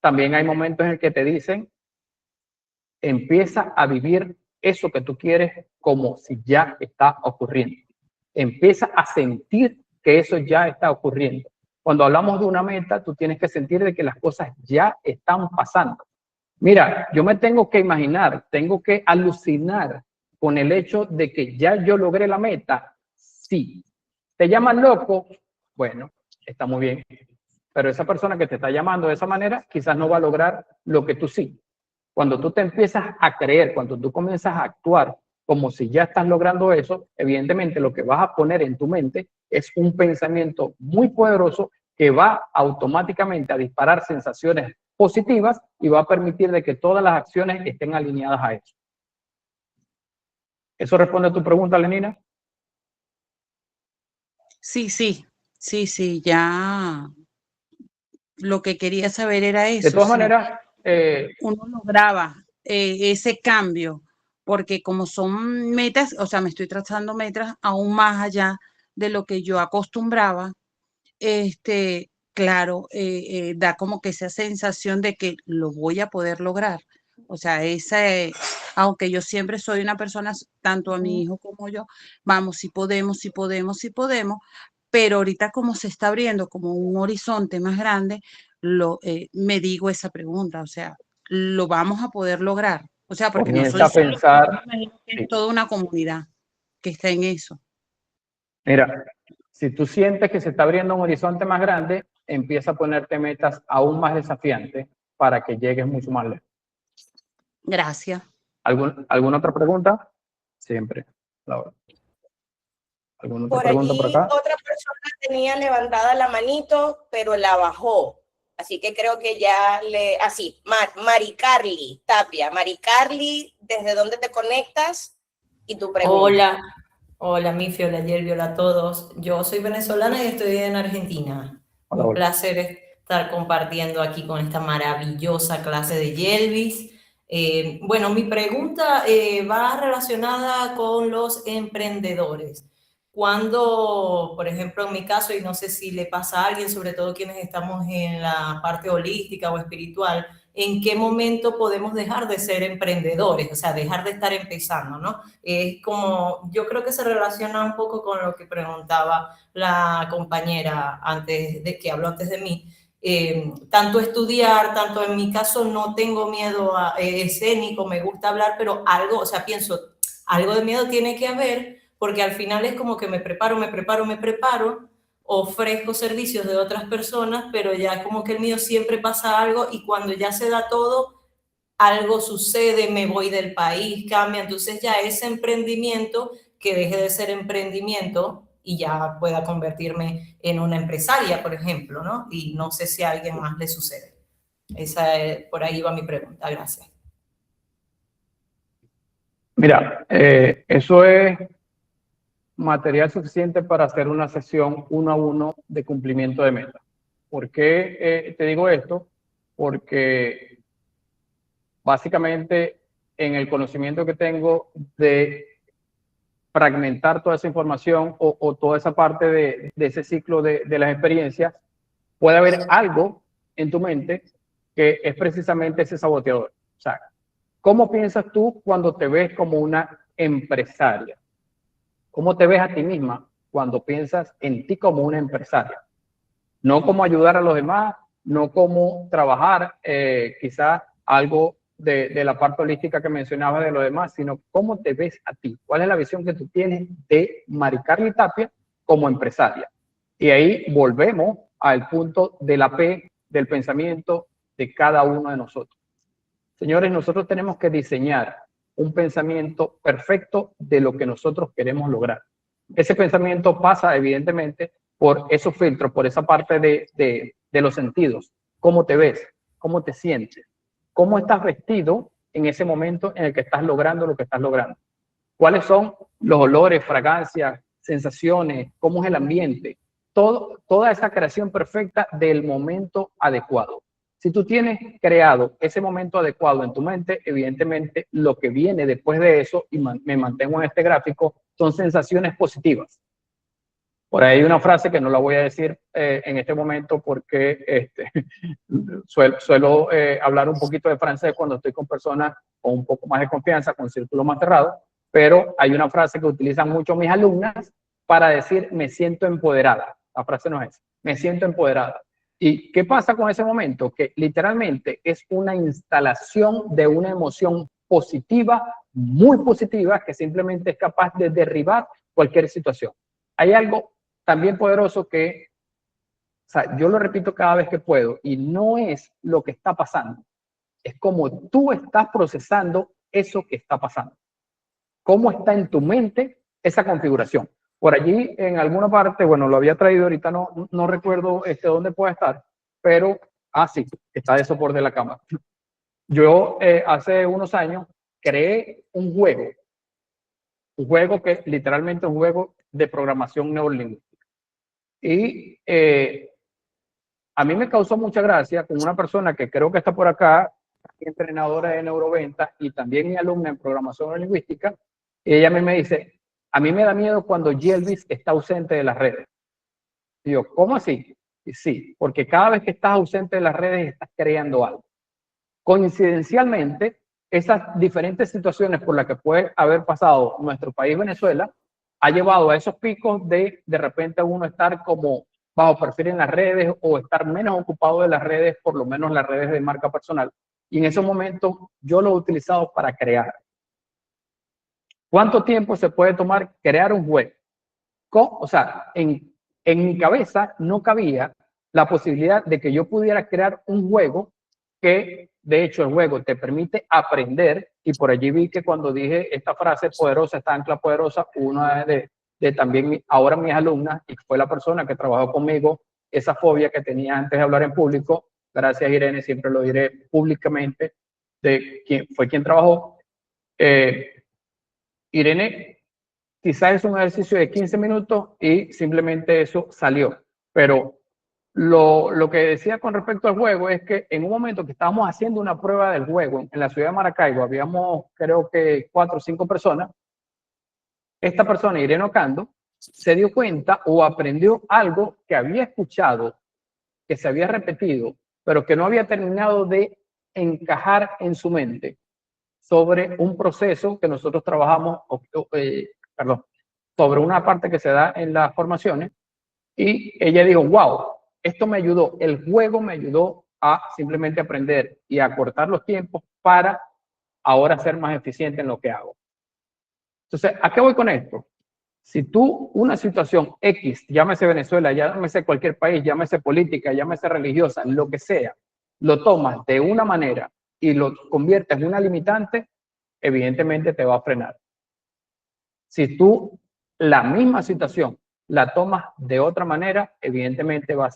también hay momentos en el que te dicen, empieza a vivir eso que tú quieres como si ya está ocurriendo. Empieza a sentir que eso ya está ocurriendo. Cuando hablamos de una meta, tú tienes que sentir de que las cosas ya están pasando. Mira, yo me tengo que imaginar, tengo que alucinar con el hecho de que ya yo logré la meta. Sí. ¿Te llaman loco? Bueno, está muy bien. Pero esa persona que te está llamando de esa manera quizás no va a lograr lo que tú sí. Cuando tú te empiezas a creer, cuando tú comienzas a actuar como si ya estás logrando eso, evidentemente lo que vas a poner en tu mente es un pensamiento muy poderoso que va automáticamente a disparar sensaciones positivas y va a permitir de que todas las acciones estén alineadas a eso. ¿Eso responde a tu pregunta, Lenina? Sí, ya lo que quería saber era eso. De todas maneras, uno lograba ese cambio, porque como son metas, o sea, me estoy trazando metas aún más allá de lo que yo acostumbraba, claro, da como que esa sensación de que lo voy a poder lograr. O sea, aunque yo siempre soy una persona, tanto a mi hijo como yo, vamos, si podemos, pero ahorita como se está abriendo como un horizonte más grande, me digo esa pregunta, o sea, ¿lo vamos a poder lograr? O sea, porque no soy comienza a solo, pensar. yo me imagino que es toda una comunidad que está en eso. Mira, si tú sientes que se está abriendo un horizonte más grande, empieza a ponerte metas aún más desafiantes para que llegues mucho más lejos. Gracias. ¿Alguna otra pregunta? Siempre, Laura. ¿Alguna otra Por pregunta allí por acá? otra persona tenía levantada la manito, pero la bajó. Así que creo que ya así, Mari Carly Tapia. Mari Carly, ¿desde dónde te conectas? Y tu pregunta. Hola Mifi, hola Yerbi, hola a todos. Yo soy venezolana y estoy en Argentina. Hola, Un hola. placer estar compartiendo aquí con esta maravillosa clase de Yelvis. Bueno, mi pregunta va relacionada con los emprendedores. Cuando, por ejemplo, en mi caso, y no sé si le pasa a alguien, sobre todo quienes estamos en la parte holística o espiritual, ¿en qué momento podemos dejar de ser emprendedores? O sea, dejar de estar empezando, ¿no? Es como, yo creo que se relaciona un poco con lo que preguntaba la compañera que habló antes de mí. Tanto estudiar, tanto en mi caso no tengo miedo escénico, me gusta hablar, pero algo, o sea, pienso, algo de miedo tiene que haber, porque al final es como que me preparo, ofrezco servicios de otras personas, pero ya como que el mío siempre pasa algo y cuando ya se da todo, algo sucede, me voy del país, cambia, entonces ya ese emprendimiento que deje de ser emprendimiento y ya pueda convertirme en una empresaria, por ejemplo, ¿no? Y no sé si a alguien más le sucede. Por ahí va mi pregunta, gracias. Mira, eso es material suficiente para hacer una sesión 1 a 1 de cumplimiento de metas. ¿Por qué te digo esto? Porque básicamente en el conocimiento que tengo de fragmentar toda esa información o toda esa parte de ese ciclo de las experiencias, puede haber algo en tu mente que es precisamente ese saboteador. O sea, ¿cómo piensas tú cuando te ves como una empresaria? ¿Cómo te ves a ti misma cuando piensas en ti como una empresaria? No como ayudar a los demás, no como trabajar quizás algo de la parte holística que mencionaba de lo demás, sino cómo te ves a ti. ¿Cuál es la visión que tú tienes de Mari Carmen Tapia como empresaria? Y ahí volvemos al punto de la P del pensamiento de cada uno de nosotros. Señores, nosotros tenemos que diseñar un pensamiento perfecto de lo que nosotros queremos lograr. Ese pensamiento pasa, evidentemente, por esos filtros, por esa parte de los sentidos. ¿Cómo te ves? ¿Cómo te sientes? ¿Cómo estás vestido en ese momento en el que estás logrando lo que estás logrando? ¿Cuáles son los olores, fragancias, sensaciones? ¿Cómo es el ambiente? Toda esa creación perfecta del momento adecuado. Si tú tienes creado ese momento adecuado en tu mente, evidentemente lo que viene después de eso, y me mantengo en este gráfico, son sensaciones positivas. Por ahí hay una frase que no la voy a decir en este momento porque suelo hablar un poquito de francés cuando estoy con personas con un poco más de confianza, con círculo más cerrado, pero hay una frase que utilizan mucho mis alumnas para decir me siento empoderada. La frase no es esa, me siento empoderada. ¿Y qué pasa con ese momento? Que literalmente es una instalación de una emoción positiva, muy positiva, que simplemente es capaz de derribar cualquier situación. Hay algo también poderoso que, o sea, yo lo repito cada vez que puedo, y no es lo que está pasando, es como tú estás procesando eso que está pasando. ¿Cómo está en tu mente esa configuración? Por allí, en alguna parte, bueno, lo había traído ahorita, no recuerdo dónde puede estar, pero, sí, está de soporte de la cámara. Yo hace unos años creé un juego que literalmente es un juego de programación neurolingüística. Y a mí me causó mucha gracia con una persona que creo que está por acá, entrenadora de neuroventa y también mi alumna en programación neurolingüística, y ella me dice, a mí me da miedo cuando Jelvis está ausente de las redes. Y yo, ¿cómo así? Y sí, porque cada vez que estás ausente de las redes estás creando algo. Coincidencialmente, esas diferentes situaciones por las que puede haber pasado nuestro país Venezuela ha llevado a esos picos de repente uno estar como bajo perfil en las redes o estar menos ocupado de las redes, por lo menos las redes de marca personal. Y en esos momentos yo lo he utilizado para crear. ¿Cuánto tiempo se puede tomar crear un juego? O sea, en mi cabeza no cabía la posibilidad de que yo pudiera crear un juego que, de hecho, el juego te permite aprender, y por allí vi que cuando dije esta frase poderosa, esta ancla poderosa, una de también ahora mis alumnas, y fue la persona que trabajó conmigo, esa fobia que tenía antes de hablar en público, gracias Irene, siempre lo diré públicamente, de quien trabajó. Irene, quizás es un ejercicio de 15 minutos y simplemente eso salió. Pero lo que decía con respecto al juego es que en un momento que estábamos haciendo una prueba del juego en la ciudad de Maracaibo, habíamos creo que 4 o 5 personas, esta persona, Irene Ocando, se dio cuenta o aprendió algo que había escuchado, que se había repetido, pero que no había terminado de encajar en su mente sobre un proceso que nosotros trabajamos, sobre una parte que se da en las formaciones, y ella dijo, wow, esto me ayudó, el juego me ayudó a simplemente aprender y a cortar los tiempos para ahora ser más eficiente en lo que hago. Entonces, ¿a qué voy con esto? Si tú una situación X, llámese Venezuela, llámese cualquier país, llámese política, llámese religiosa, lo que sea, lo tomas de una manera y lo conviertes en una limitante, evidentemente te va a frenar. Si tú la misma situación la tomas de otra manera, evidentemente te va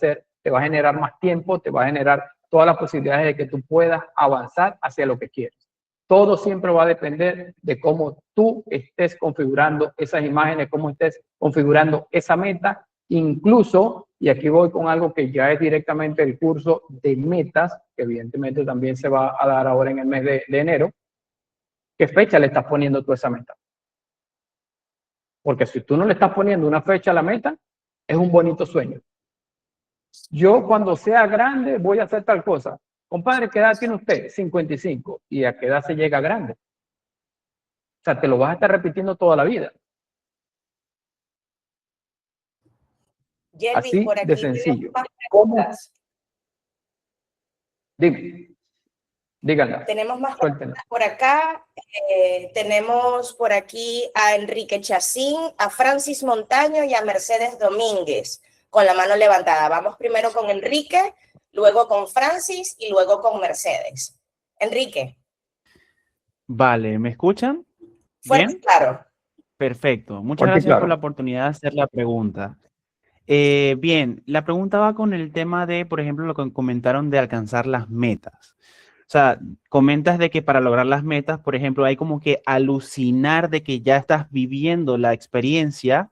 a generar más tiempo, te va a generar todas las posibilidades de que tú puedas avanzar hacia lo que quieres. Todo siempre va a depender de cómo tú estés configurando esas imágenes, cómo estés configurando esa meta, incluso, y aquí voy con algo que ya es directamente el curso de metas, que evidentemente también se va a dar ahora en el mes de enero. ¿Qué fecha le estás poniendo tú a esa meta? Porque si tú no le estás poniendo una fecha a la meta, es un bonito sueño. Yo cuando sea grande voy a hacer tal cosa. Compadre, ¿qué edad tiene usted? 55. ¿Y a qué edad se llega grande? O sea, te lo vas a estar repitiendo toda la vida. Jelvis, así por aquí de sencillo. más ¿Cómo? preguntas. Dime. Díganla, Tenemos más suéltenla. preguntas por acá. Tenemos por aquí a Enrique Chacín, a Francis Montaño y a Mercedes Domínguez con la mano levantada. Vamos primero con Enrique, luego con Francis y luego con Mercedes. Enrique. Vale, ¿me escuchan? Fuerte ¿Bien? y claro. Perfecto. Muchas Fuerte y gracias claro. por la oportunidad de hacer la pregunta. Bien, la pregunta va con el tema de, por ejemplo, lo que comentaron de alcanzar las metas. O sea, comentas de que para lograr las metas, por ejemplo, hay como que alucinar de que ya estás viviendo la experiencia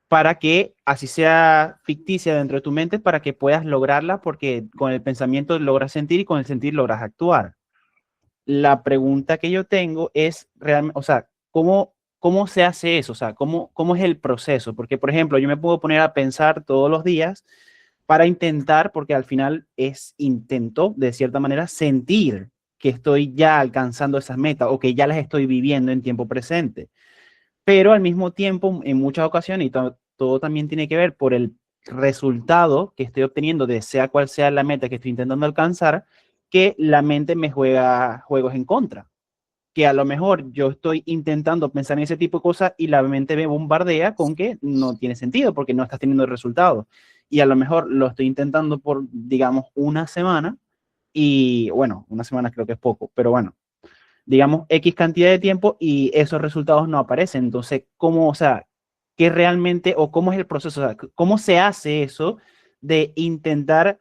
para que así sea ficticia dentro de tu mente, para que puedas lograrla, porque con el pensamiento logras sentir y con el sentir logras actuar. La pregunta que yo tengo es realmente, o sea, ¿cómo se hace eso? O sea, ¿cómo es el proceso? Porque, por ejemplo, yo me puedo poner a pensar todos los días para intentar, porque al final intento, de cierta manera, sentir que estoy ya alcanzando esas metas o que ya las estoy viviendo en tiempo presente. Pero al mismo tiempo, en muchas ocasiones, y todo también tiene que ver por el resultado que estoy obteniendo de sea cual sea la meta que estoy intentando alcanzar, que la mente me juega juegos en contra. Que a lo mejor yo estoy intentando pensar en ese tipo de cosas y la mente me bombardea con que no tiene sentido porque no estás teniendo el resultado. Y a lo mejor lo estoy intentando por, digamos, una semana y, bueno, una semana creo que es poco, pero bueno, digamos, X cantidad de tiempo y esos resultados no aparecen. Entonces, ¿cómo, o sea, qué realmente o cómo es el proceso? O sea, ¿cómo se hace eso de intentar,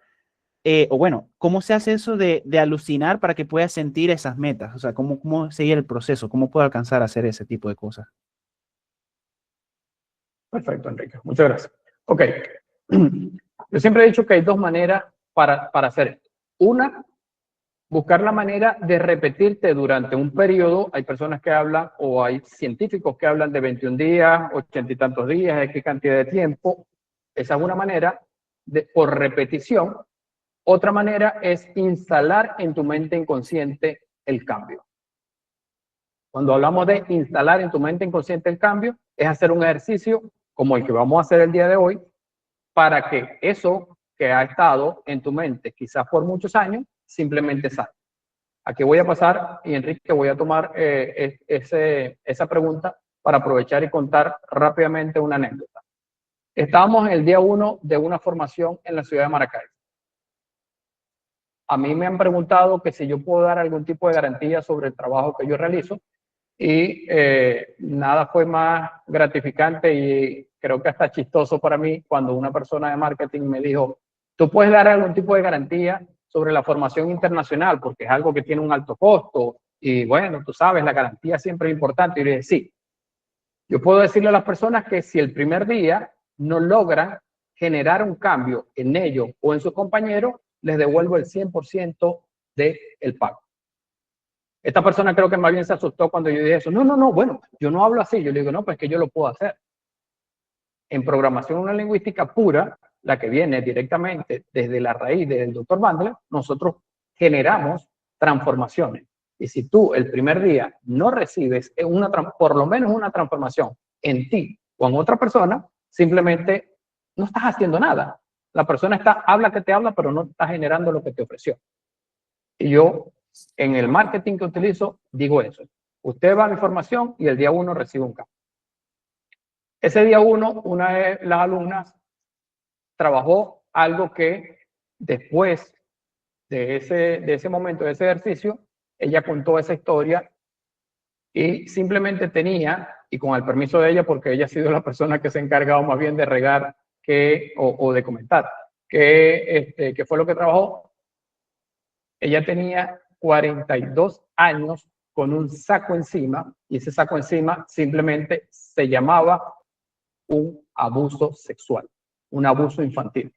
o bueno, cómo se hace eso de alucinar para que puedas sentir esas metas? O sea, ¿cómo seguir el proceso? ¿Cómo puedo alcanzar a hacer ese tipo de cosas? Perfecto, Enrique. Muchas gracias. Ok. Yo siempre he dicho que hay dos maneras para hacer esto. Una, buscar la manera de repetirte durante un periodo. Hay personas que hablan, o hay científicos que hablan de 21 días, 80 y tantos días, X cantidad de tiempo. Esa es una manera por repetición. Otra manera es instalar en tu mente inconsciente el cambio. Cuando hablamos de instalar en tu mente inconsciente el cambio, es hacer un ejercicio como el que vamos a hacer el día de hoy, para que eso que ha estado en tu mente quizás por muchos años, simplemente salga. Aquí voy a pasar, y Enrique, voy a tomar esa pregunta para aprovechar y contar rápidamente una anécdota. Estábamos en el día 1 de una formación en la ciudad de Maracaibo. A mí me han preguntado que si yo puedo dar algún tipo de garantía sobre el trabajo que yo realizo, y nada fue más gratificante y creo que hasta chistoso para mí cuando una persona de marketing me dijo, ¿tú puedes dar algún tipo de garantía sobre la formación internacional? Porque es algo que tiene un alto costo y bueno, tú sabes, la garantía siempre es importante. Y le dije, sí, yo puedo decirle a las personas que si el primer día no logran generar un cambio en ellos o en sus compañeros, les devuelvo el 100% del pago. Esta persona creo que más bien se asustó cuando yo dije eso. No, bueno, yo no hablo así. Yo le digo, no, pues que yo lo puedo hacer. En programación una lingüística pura, la que viene directamente desde la raíz del doctor Bandler, nosotros generamos transformaciones. Y si tú el primer día no recibes por lo menos una transformación en ti o en otra persona, simplemente no estás haciendo nada. La persona habla que te habla, pero no está generando lo que te ofreció. Y yo, en el marketing que utilizo, digo eso. Usted va a mi formación y el día 1 recibe un cambio. Ese día 1, una de las alumnas trabajó algo que después de ese momento, de ese ejercicio, ella contó esa historia y simplemente tenía, y con el permiso de ella, porque ella ha sido la persona que se ha encargado más bien de regar o de comentar, que fue lo que trabajó. Ella tenía 42 años con un saco encima, y ese saco encima simplemente se llamaba un abuso sexual, un abuso infantil.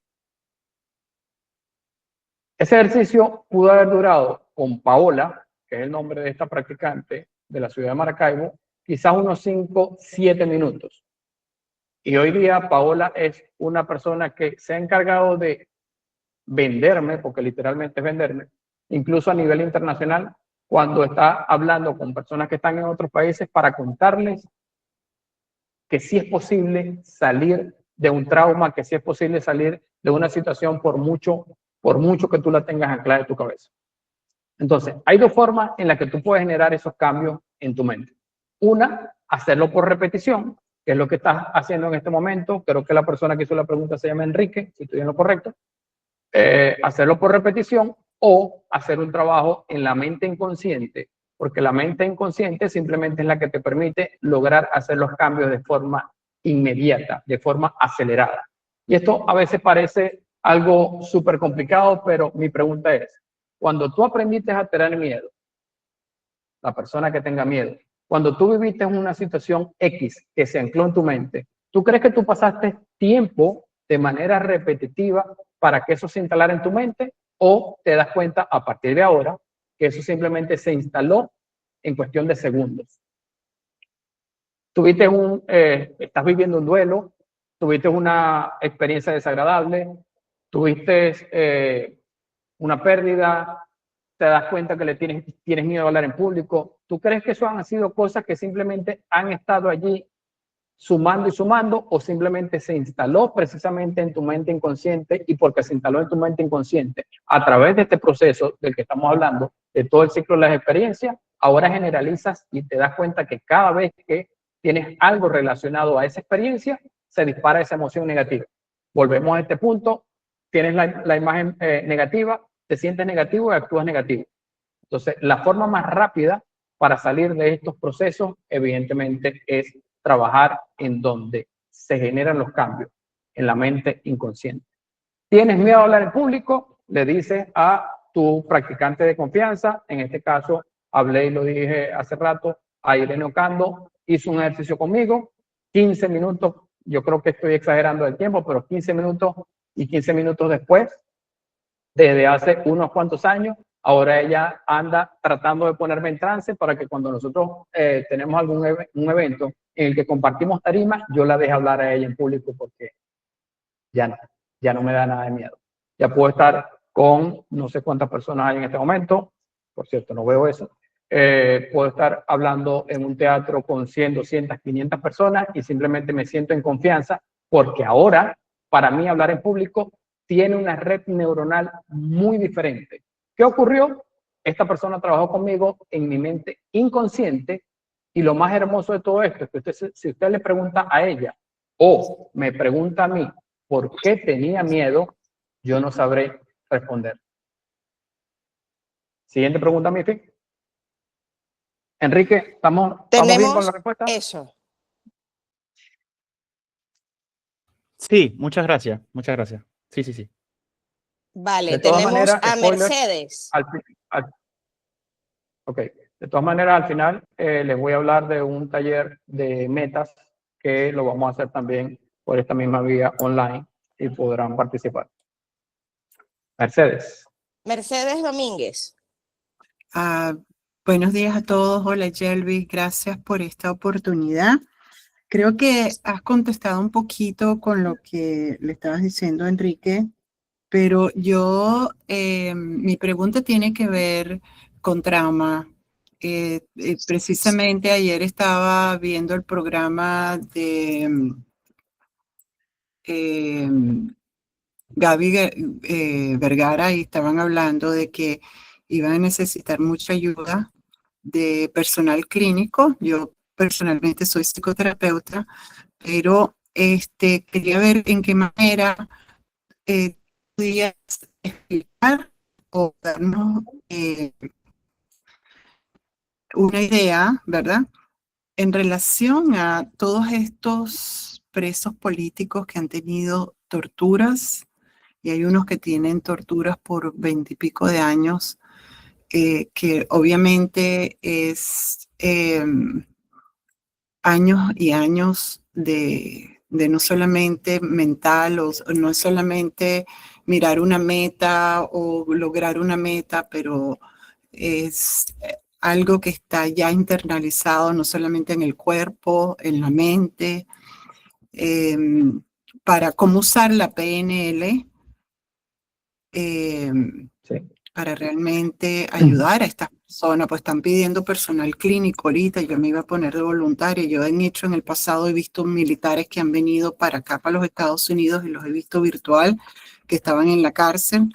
Ese ejercicio pudo haber durado con Paola, que es el nombre de esta practicante de la ciudad de Maracaibo, quizás unos 5, 7 minutos. Y hoy día Paola es una persona que se ha encargado de venderme, porque literalmente es venderme, incluso a nivel internacional, cuando está hablando con personas que están en otros países para contarles que sí es posible salir de un trauma, que sí es posible salir de una situación por mucho que tú la tengas anclada en tu cabeza. Entonces, hay dos formas en las que tú puedes generar esos cambios en tu mente. Una, hacerlo por repetición, que es lo que estás haciendo en este momento. Creo que la persona que hizo la pregunta se llama Enrique, si estoy en lo correcto. Hacerlo por repetición o hacer un trabajo en la mente inconsciente, porque la mente inconsciente simplemente es la que te permite lograr hacer los cambios de forma inmediata, de forma acelerada. Y esto a veces parece algo súper complicado, pero mi pregunta es, cuando tú aprendiste a tener miedo, la persona que tenga miedo, cuando tú viviste en una situación X que se ancló en tu mente, ¿tú crees que tú pasaste tiempo de manera repetitiva para que eso se instalara en tu mente? ¿O te das cuenta a partir de ahora que eso simplemente se instaló en cuestión de segundos? Estás viviendo un duelo, tuviste una experiencia desagradable, tuviste una pérdida, te das cuenta que tienes miedo a hablar en público. ¿Tú crees que eso han sido cosas que simplemente han estado allí sumando y sumando, o simplemente se instaló precisamente en tu mente inconsciente, y porque se instaló en tu mente inconsciente a través de este proceso del que estamos hablando, de todo el ciclo de las experiencias, ahora generalizas y te das cuenta que cada vez que tienes algo relacionado a esa experiencia, se dispara esa emoción negativa? Volvemos a este punto, tienes la imagen negativa, te sientes negativo y actúas negativo. Entonces, la forma más rápida para salir de estos procesos, evidentemente, es trabajar en donde se generan los cambios, en la mente inconsciente. ¿Tienes miedo a hablar en público? Le dices a tu practicante de confianza, en este caso, hablé y lo dije hace rato, a Irene Ocando, hizo un ejercicio conmigo, 15 minutos, yo creo que estoy exagerando el tiempo, pero 15 minutos y 15 minutos después, desde hace unos cuantos años, ahora ella anda tratando de ponerme en trance para que cuando nosotros tenemos un evento en el que compartimos tarima, yo la deje hablar a ella en público, porque ya no me da nada de miedo. Ya puedo estar con no sé cuántas personas hay en este momento, por cierto, no veo eso. Puedo estar hablando en un teatro con 100, 200, 500 personas y simplemente me siento en confianza, porque ahora, para mí, hablar en público tiene una red neuronal muy diferente. ¿Qué ocurrió? Esta persona trabajó conmigo en mi mente inconsciente, y lo más hermoso de todo esto es que si usted le pregunta a ella o me pregunta a mí por qué tenía miedo, yo no sabré responder. Siguiente pregunta, Mifi. Enrique, ¿estamos bien con la respuesta? Eso. Sí, muchas gracias, muchas gracias. Sí, sí, sí. Vale, De todas tenemos maneras, a spoiler, Mercedes. Ok, de todas maneras, al final les voy a hablar de un taller de metas que lo vamos a hacer también por esta misma vía online y podrán participar. Mercedes. Mercedes Domínguez. Buenos días a todos. Hola, Yelvis. Gracias por esta oportunidad. Creo que has contestado un poquito con lo que le estabas diciendo a Enrique, pero mi pregunta tiene que ver con trauma. Precisamente ayer estaba viendo el programa de Gaby Vergara, y estaban hablando de que iban a necesitar mucha ayuda de personal clínico. Yo personalmente soy psicoterapeuta, pero quería ver en qué manera podías explicar o darnos una idea, ¿verdad?, en relación a todos estos presos políticos que han tenido torturas, y hay unos que tienen torturas por 20 y pico de años, que obviamente es años y años de no solamente mental, o no es solamente mirar una meta o lograr una meta, pero es algo que está ya internalizado no solamente en el cuerpo, en la mente, para cómo usar la PNL para realmente ayudar a estas personas. Pues están pidiendo personal clínico ahorita. Yo me iba a poner de voluntaria. Yo en el pasado he visto militares que han venido para acá, para los Estados Unidos, y los he visto virtual, que estaban en la cárcel.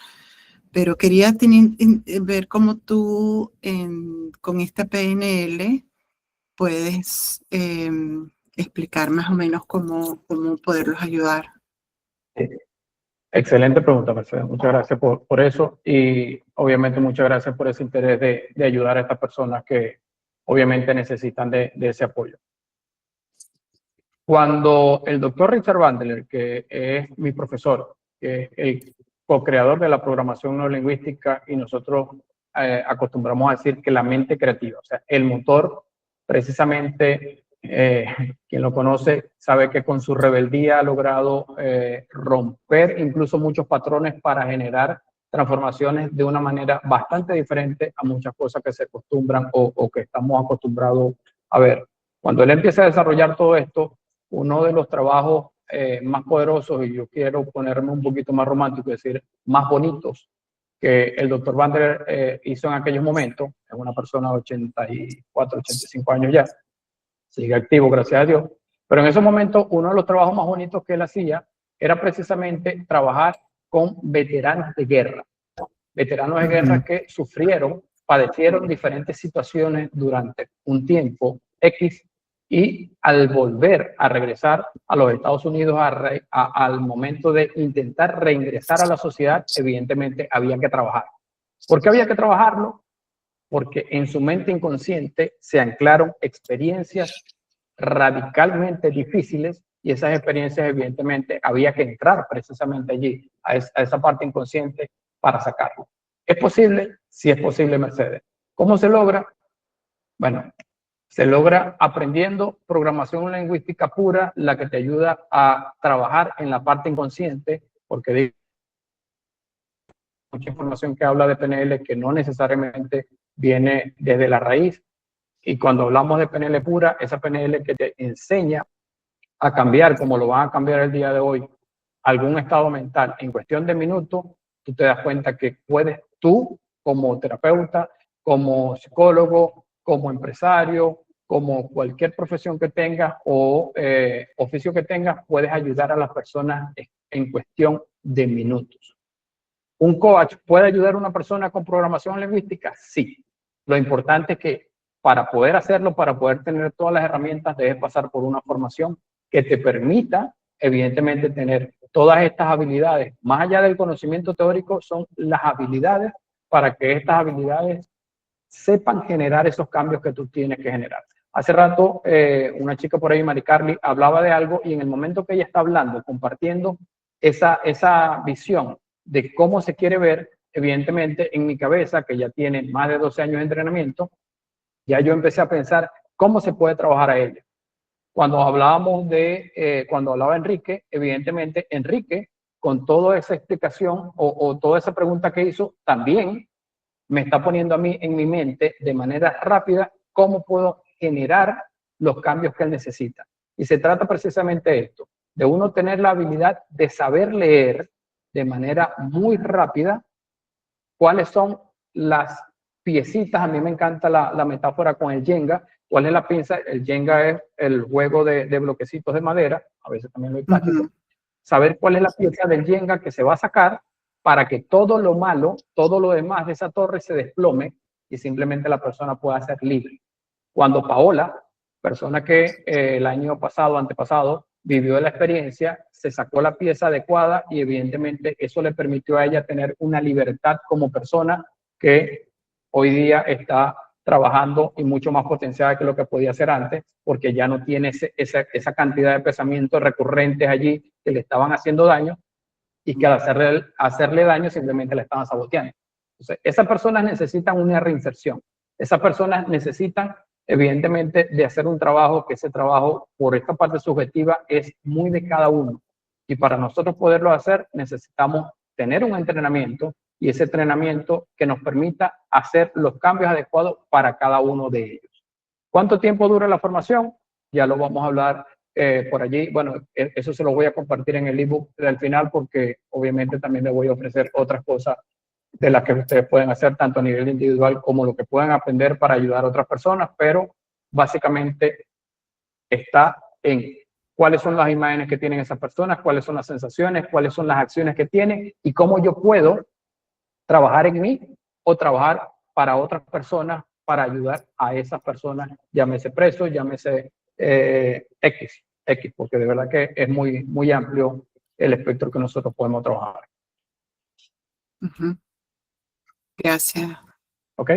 pero quería ver cómo tú con esta PNL puedes explicar más o menos cómo poderlos ayudar. Excelente pregunta, Mercedes. Muchas gracias por eso y obviamente muchas gracias por ese interés de ayudar a estas personas que obviamente necesitan de ese apoyo. Cuando el doctor Richard Bandler, que es mi profesor, que es el co-creador de la programación neurolingüística, y nosotros acostumbramos a decir que la mente creativa, o sea, el motor, precisamente, quien lo conoce sabe que con su rebeldía ha logrado romper incluso muchos patrones para generar transformaciones de una manera bastante diferente a muchas cosas que se acostumbran o que estamos acostumbrados a ver. Cuando él empieza a desarrollar todo esto, uno de los trabajos más poderosos, y yo quiero ponerme un poquito más romántico, es decir, más bonitos, que el doctor Bandler hizo en aquellos momentos, es una persona de 84, 85 años ya, sigue activo, gracias a Dios, pero en esos momentos uno de los trabajos más bonitos que él hacía era precisamente trabajar con veteranos de guerra que sufrieron, padecieron diferentes situaciones durante un tiempo X, y al volver a regresar a los Estados Unidos al momento de intentar reingresar a la sociedad, evidentemente había que trabajar. ¿Por qué había que trabajarlo? Porque en su mente inconsciente se anclaron experiencias radicalmente difíciles, y esas experiencias evidentemente había que entrar precisamente allí, a esa parte inconsciente, para sacarlo. ¿Es posible? Sí es posible, Mercedes. ¿Cómo se logra? Bueno, se logra aprendiendo programación lingüística pura, la que te ayuda a trabajar en la parte inconsciente, porque hay mucha información que habla de PNL que no necesariamente viene desde la raíz. Y cuando hablamos de PNL pura, esa PNL que te enseña a cambiar, como lo van a cambiar el día de hoy, algún estado mental en cuestión de minutos, tú te das cuenta que puedes tú, como terapeuta, como psicólogo, como empresario, como cualquier profesión que tengas o oficio que tengas, puedes ayudar a las personas en cuestión de minutos. ¿Un coach puede ayudar a una persona con programación lingüística? Sí. Lo importante es que para poder hacerlo, para poder tener todas las herramientas, debes pasar por una formación que te permita, evidentemente, tener todas estas habilidades. Más allá del conocimiento teórico, son las habilidades para que estas habilidades sepan generar esos cambios que tú tienes que generar. Hace rato, una chica por ahí, Mari Carly, hablaba de algo, y en el momento que ella está hablando, compartiendo esa visión de cómo se quiere ver, evidentemente, en mi cabeza, que ya tiene más de 12 años de entrenamiento, ya yo empecé a pensar cómo se puede trabajar a ella. Cuando hablábamos cuando hablaba Enrique, evidentemente, Enrique, con toda esa explicación o toda esa pregunta que hizo, también me está poniendo a mí en mi mente de manera rápida cómo puedo generar los cambios que él necesita. Y se trata precisamente de esto, de uno tener la habilidad de saber leer de manera muy rápida cuáles son las piecitas. A mí me encanta la metáfora con el Jenga. ¿Cuál es la pieza? El Jenga es el juego de bloquecitos de madera, a veces también lo hay plástico. Saber cuál es la pieza del Jenga que se va a sacar para que todo lo malo, todo lo demás de esa torre se desplome y simplemente la persona pueda ser libre. Cuando Paola, persona que el año pasado, antepasado, vivió la experiencia, se sacó la pieza adecuada y evidentemente eso le permitió a ella tener una libertad como persona que hoy día está trabajando y mucho más potenciada que lo que podía hacer antes, porque ya no tiene esa cantidad de pensamientos recurrentes allí que le estaban haciendo daño, y que al hacerle daño simplemente le estaban saboteando. Entonces, esas personas necesitan una reinserción. Esas personas necesitan, evidentemente, de hacer un trabajo, que ese trabajo, por esta parte subjetiva, es muy de cada uno. Y para nosotros poderlo hacer, necesitamos tener un entrenamiento, y ese entrenamiento que nos permita hacer los cambios adecuados para cada uno de ellos. ¿Cuánto tiempo dura la formación? Ya lo vamos a hablar por allí. Bueno, eso se lo voy a compartir en el ebook del final, porque obviamente también le voy a ofrecer otras cosas de las que ustedes pueden hacer tanto a nivel individual como lo que puedan aprender para ayudar a otras personas, pero básicamente está en cuáles son las imágenes que tienen esas personas, cuáles son las sensaciones, cuáles son las acciones que tienen y cómo yo puedo trabajar en mí o trabajar para otras personas para ayudar a esas personas, llámese preso, llámese X, porque de verdad que es muy, muy amplio el espectro que nosotros podemos trabajar. Ujú. Gracias. ¿Ok?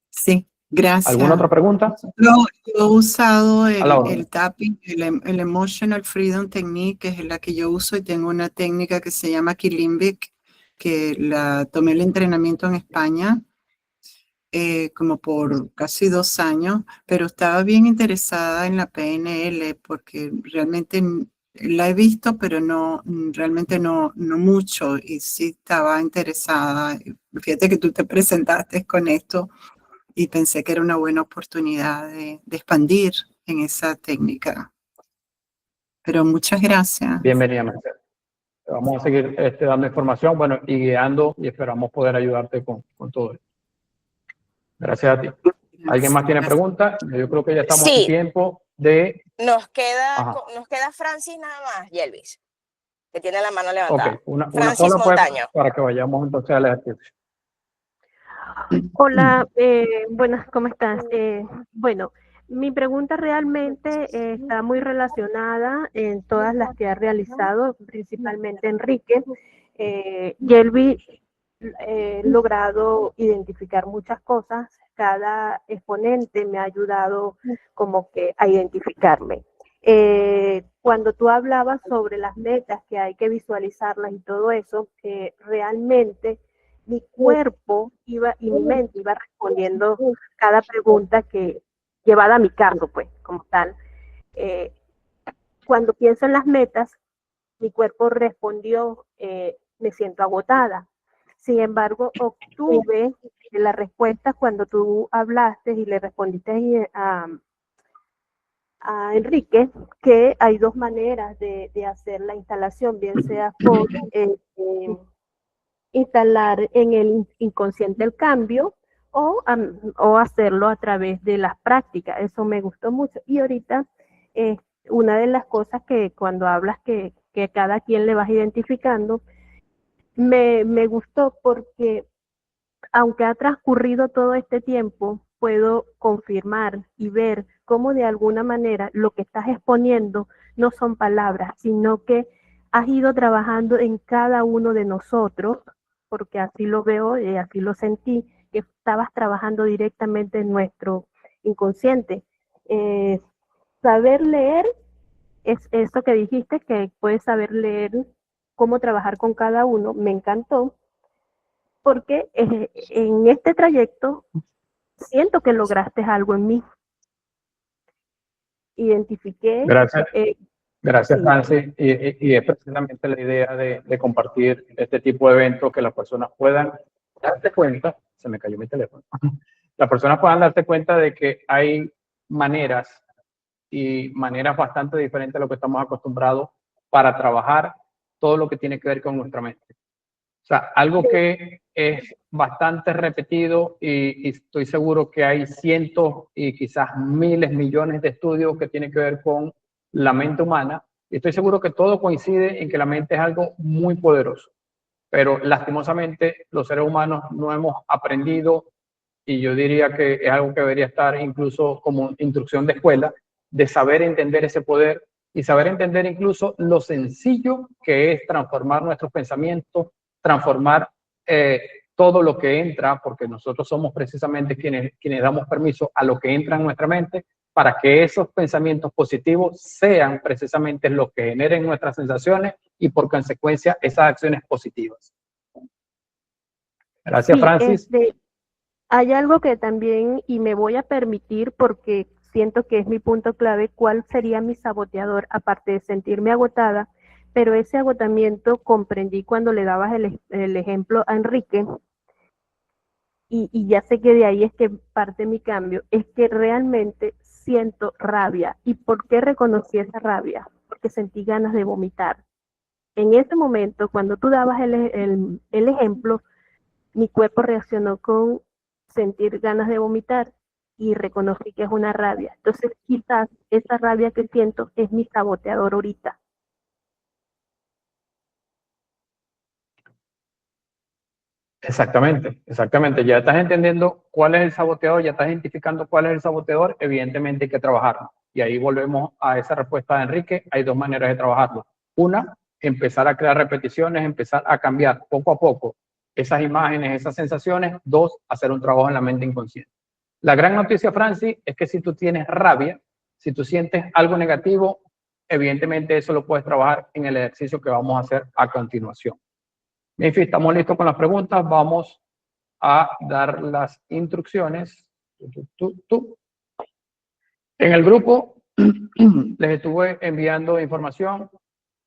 Sí, gracias. ¿Alguna otra pregunta? Yo he usado A la orden. el tapping, el Emotional Freedom Technique, que es la que yo uso, y tengo una técnica que se llama Kilimbic, que la tomé el entrenamiento en España como por casi 2 años, pero estaba bien interesada en la PNL porque realmente la he visto, pero no, realmente no mucho, y sí estaba interesada. Fíjate que tú te presentaste con esto y pensé que era una buena oportunidad de expandir en esa técnica. Pero muchas gracias. Bienvenida, Mercedes. Vamos a seguir dando información, bueno, y guiando, y esperamos poder ayudarte con todo esto. Gracias a ti. ¿Alguien más tiene preguntas? Yo creo que ya estamos en Sí. tiempo de... Nos queda, Ajá. nos queda Francis nada más, Yelvis, que tiene la mano levantada. Ok, una Francis sola pues, Montaño. para que vayamos entonces al ejercicio. Hola, buenas, ¿cómo estás? Bueno, mi pregunta realmente está muy relacionada en todas las que ha realizado, principalmente Enrique. Yelvi, he logrado identificar muchas cosas. Cada exponente me ha ayudado como que a identificarme. Cuando tú hablabas sobre las metas, que hay que visualizarlas y todo eso, realmente mi cuerpo iba y mi mente iba respondiendo cada pregunta que llevada a mi caso, pues, como tal. Cuando pienso en las metas, mi cuerpo respondió, me siento agotada. Sin embargo, obtuve la respuesta cuando tú hablaste y le respondiste a Enrique, que hay 2 maneras de hacer la instalación, bien sea con instalar en el inconsciente el cambio o hacerlo a través de las prácticas. Eso me gustó mucho. Y ahorita, una de las cosas que cuando hablas que cada quien le vas identificando, me gustó porque aunque ha transcurrido todo este tiempo, puedo confirmar y ver cómo de alguna manera lo que estás exponiendo no son palabras, sino que has ido trabajando en cada uno de nosotros, porque así lo veo y así lo sentí, que estabas trabajando directamente en nuestro inconsciente. Saber leer es eso que dijiste, que puedes saber leer cómo trabajar con cada uno, me encantó, porque en este trayecto siento que lograste algo en mí. Identifiqué. Gracias. Gracias, Sí. Francis. Y es precisamente la idea de compartir este tipo de eventos, que las personas puedan darse cuenta, se me cayó mi teléfono, las personas puedan darse cuenta de que hay maneras y maneras bastante diferentes a lo que estamos acostumbrados para trabajar todo lo que tiene que ver con nuestra mente. O sea, algo que es bastante repetido y estoy seguro que hay cientos y quizás miles, millones de estudios que tienen que ver con la mente humana. Y estoy seguro que todo coincide en que la mente es algo muy poderoso. Pero lastimosamente los seres humanos no hemos aprendido, y yo diría que es algo que debería estar incluso como instrucción de escuela, de saber entender ese poder y saber entender incluso lo sencillo que es transformar nuestros pensamientos, transformar todo lo que entra, porque nosotros somos precisamente quienes damos permiso a lo que entra en nuestra mente, para que esos pensamientos positivos sean precisamente los que generen nuestras sensaciones y por consecuencia esas acciones positivas. Gracias, Sí, Francis. hay algo que también, y me voy a permitir porque siento que es mi punto clave, cuál sería mi saboteador, aparte de sentirme agotada, pero ese agotamiento comprendí cuando le dabas el ejemplo a Enrique, y ya sé que de ahí es que parte mi cambio, es que realmente siento rabia. ¿Y por qué reconocí esa rabia? Porque sentí ganas de vomitar. En ese momento, cuando tú dabas el ejemplo, mi cuerpo reaccionó con sentir ganas de vomitar y reconocí que es una rabia. Entonces, quizás esa rabia que siento es mi saboteador ahorita. Exactamente, exactamente. Ya estás entendiendo cuál es el saboteador, ya estás identificando cuál es el saboteador, evidentemente hay que trabajarlo. Y ahí volvemos a esa respuesta de Enrique. Hay dos maneras de trabajarlo. Una, empezar a crear repeticiones, empezar a cambiar poco a poco esas imágenes, esas sensaciones. Dos, hacer un trabajo en la mente inconsciente. La gran noticia, Francis, es que si tú tienes rabia, si tú sientes algo negativo, evidentemente eso lo puedes trabajar en el ejercicio que vamos a hacer a continuación. En fin, estamos listos con las preguntas. Vamos a dar las instrucciones. En el grupo les estuve enviando información.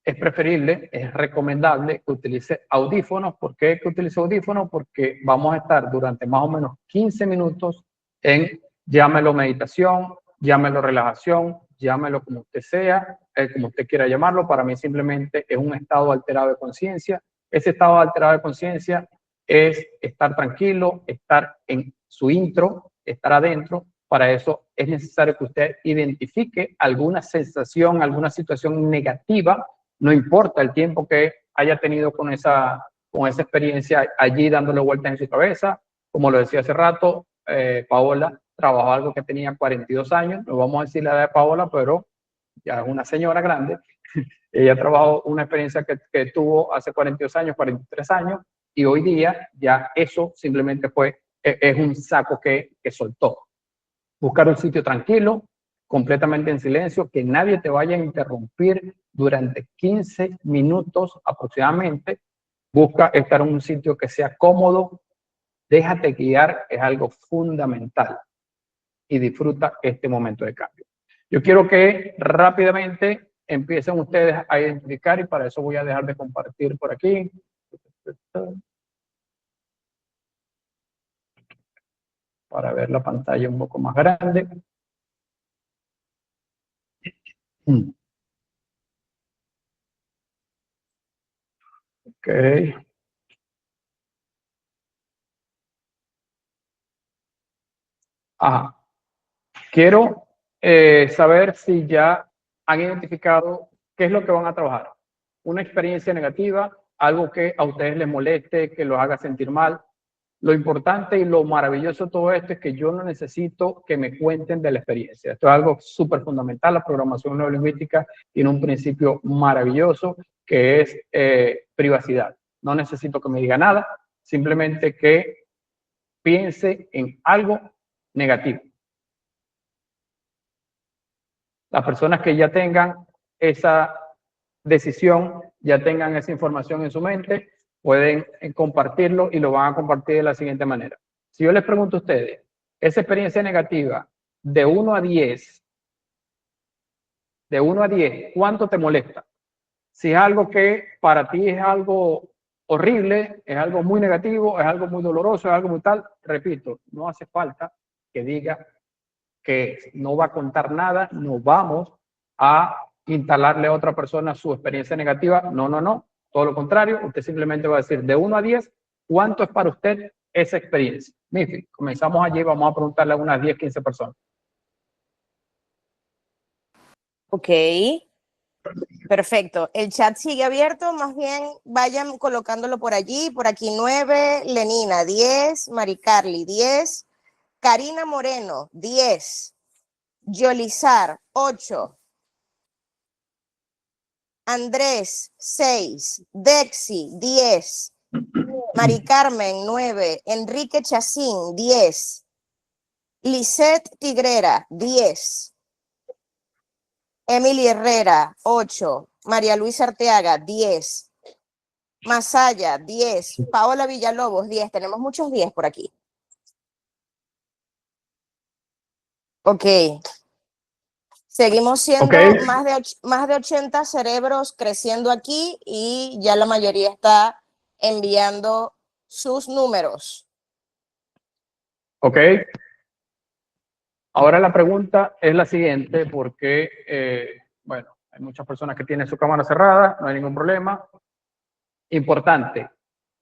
Es preferible, es recomendable que utilice audífonos. ¿Por qué que utilice audífonos? Porque vamos a estar durante más o menos 15 minutos en llámelo meditación, llámelo relajación, llámelo como usted sea, como usted quiera llamarlo. Para mí simplemente es un estado alterado de conciencia. Ese estado alterado de conciencia es estar tranquilo, estar en su intro, estar adentro. Para eso es necesario que usted identifique alguna sensación, alguna situación negativa, no importa el tiempo que haya tenido con esa experiencia allí dándole vueltas en su cabeza. Como lo decía hace rato, Paola trabajó algo que tenía 42 años, no vamos a decir la edad de Paola, pero ya es una señora grande. Ella trabajó una experiencia que tuvo hace 42 años, 43 años, y hoy día ya eso simplemente es un saco que soltó. Buscar un sitio tranquilo, completamente en silencio, que nadie te vaya a interrumpir durante 15 minutos aproximadamente. Busca estar en un sitio que sea cómodo, déjate guiar, es algo fundamental, y disfruta este momento de cambio. Yo quiero que rápidamente empiecen ustedes a identificar, y para eso voy a dejar de compartir por aquí. Para ver la pantalla un poco más grande. Ok. Ajá. Quiero saber si ya han identificado qué es lo que van a trabajar. Una experiencia negativa, algo que a ustedes les moleste, que los haga sentir mal. Lo importante y lo maravilloso de todo esto es que yo no necesito que me cuenten de la experiencia. Esto es algo súper fundamental. La programación neurolingüística tiene un principio maravilloso que es privacidad. No necesito que me diga nada, simplemente que piense en algo negativo. Las personas que ya tengan esa decisión, ya tengan esa información en su mente, pueden compartirlo y lo van a compartir de la siguiente manera. Si yo les pregunto a ustedes, esa experiencia negativa de 1 a 10, ¿cuánto te molesta? Si es algo que para ti es algo horrible, es algo muy negativo, es algo muy doloroso, es algo muy tal, repito, no hace falta que diga que no va a contar nada, no vamos a instalarle a otra persona su experiencia negativa. No, no, no. Todo lo contrario, usted simplemente va a decir de 1 a 10, ¿cuánto es para usted esa experiencia? Mifi, comenzamos allí, vamos a preguntarle a unas 10, 15 personas. Ok. Perfecto. El chat sigue abierto, más bien vayan colocándolo por allí. Por aquí 9, Lenina 10, Mari Carly 10, Karina Moreno 10, Yolizar 8, Andrés 6, Dexi 10, Mari Carmen 9, Enrique Chacín 10, Lisette Tigrera 10, Emily Herrera 8, María Luisa Arteaga 10, Masaya 10, Paola Villalobos 10. Tenemos muchos 10 por aquí. Ok. Seguimos siendo más de 80 cerebros creciendo aquí y ya la mayoría está enviando sus números. Ok. Ahora la pregunta es la siguiente, porque, bueno, hay muchas personas que tienen su cámara cerrada, no hay ningún problema. Importante,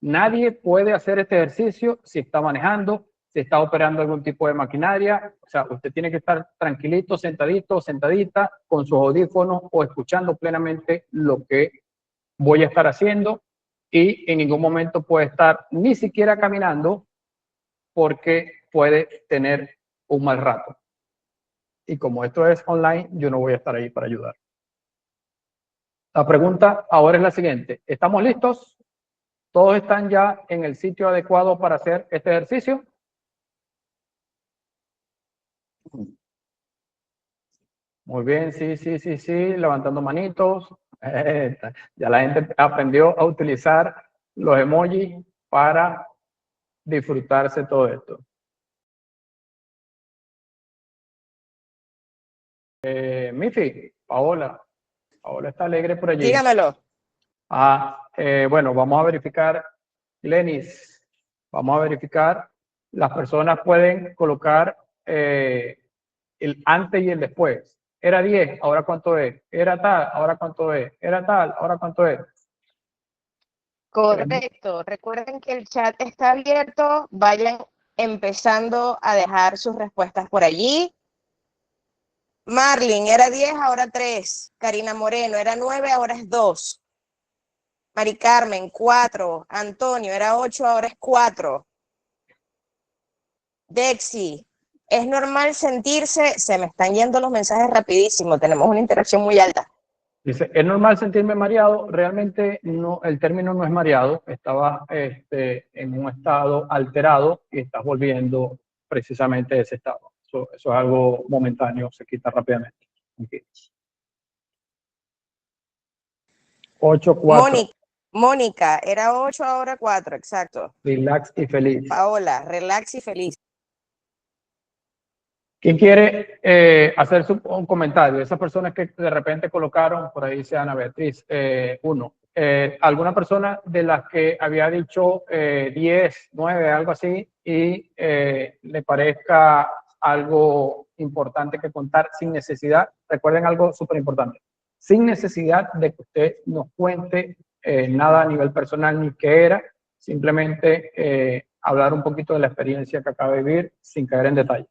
nadie puede hacer este ejercicio si está manejando, si está operando algún tipo de maquinaria. O sea, usted tiene que estar tranquilito, sentadito, sentadita, con sus audífonos o escuchando plenamente lo que voy a estar haciendo. y en ningún momento puede estar ni siquiera caminando porque puede tener un mal rato. Y como esto es online, yo no voy a estar ahí para ayudar. La pregunta ahora es la siguiente. ¿Estamos listos? ¿Todos están ya en el sitio adecuado para hacer este ejercicio? Muy bien, sí, levantando manitos. Ya la gente aprendió a utilizar los emojis para disfrutarse todo esto. Mifi, Paola está alegre por allí. Dígamelo. Bueno, vamos a verificar, Lenis, vamos a verificar, las personas pueden colocar el antes y el después. Era 10, ahora cuánto es. Era tal, ahora cuánto es. Era tal, ahora cuánto es. Correcto. Recuerden que el chat está abierto. Vayan empezando a dejar sus respuestas por allí. Marlin, era 10, ahora 3. Karina Moreno, era 9, ahora es 2. Mari Carmen, 4. Antonio, era 8, ahora es 4. Dexy, es normal sentirse, se me están yendo los mensajes rapidísimo, tenemos una interacción muy alta. Dice, ¿es normal sentirme mareado? Realmente no, el término no es mareado, estaba en un estado alterado y estás volviendo precisamente a ese estado. Eso es algo momentáneo, se quita rápidamente. Okay. 8-4. Mónica, era 8, ahora 4, exacto. Relax y feliz. Paola, relax y feliz. ¿Quién quiere hacer un comentario? Esas personas que de repente colocaron, por ahí dice Ana Beatriz, 1. ¿Alguna persona de las que había dicho 10, 9, algo así, y le parezca algo importante que contar sin necesidad? Recuerden algo súper importante. Sin necesidad de que usted nos cuente nada a nivel personal ni qué era, simplemente hablar un poquito de la experiencia que acaba de vivir sin caer en detalle.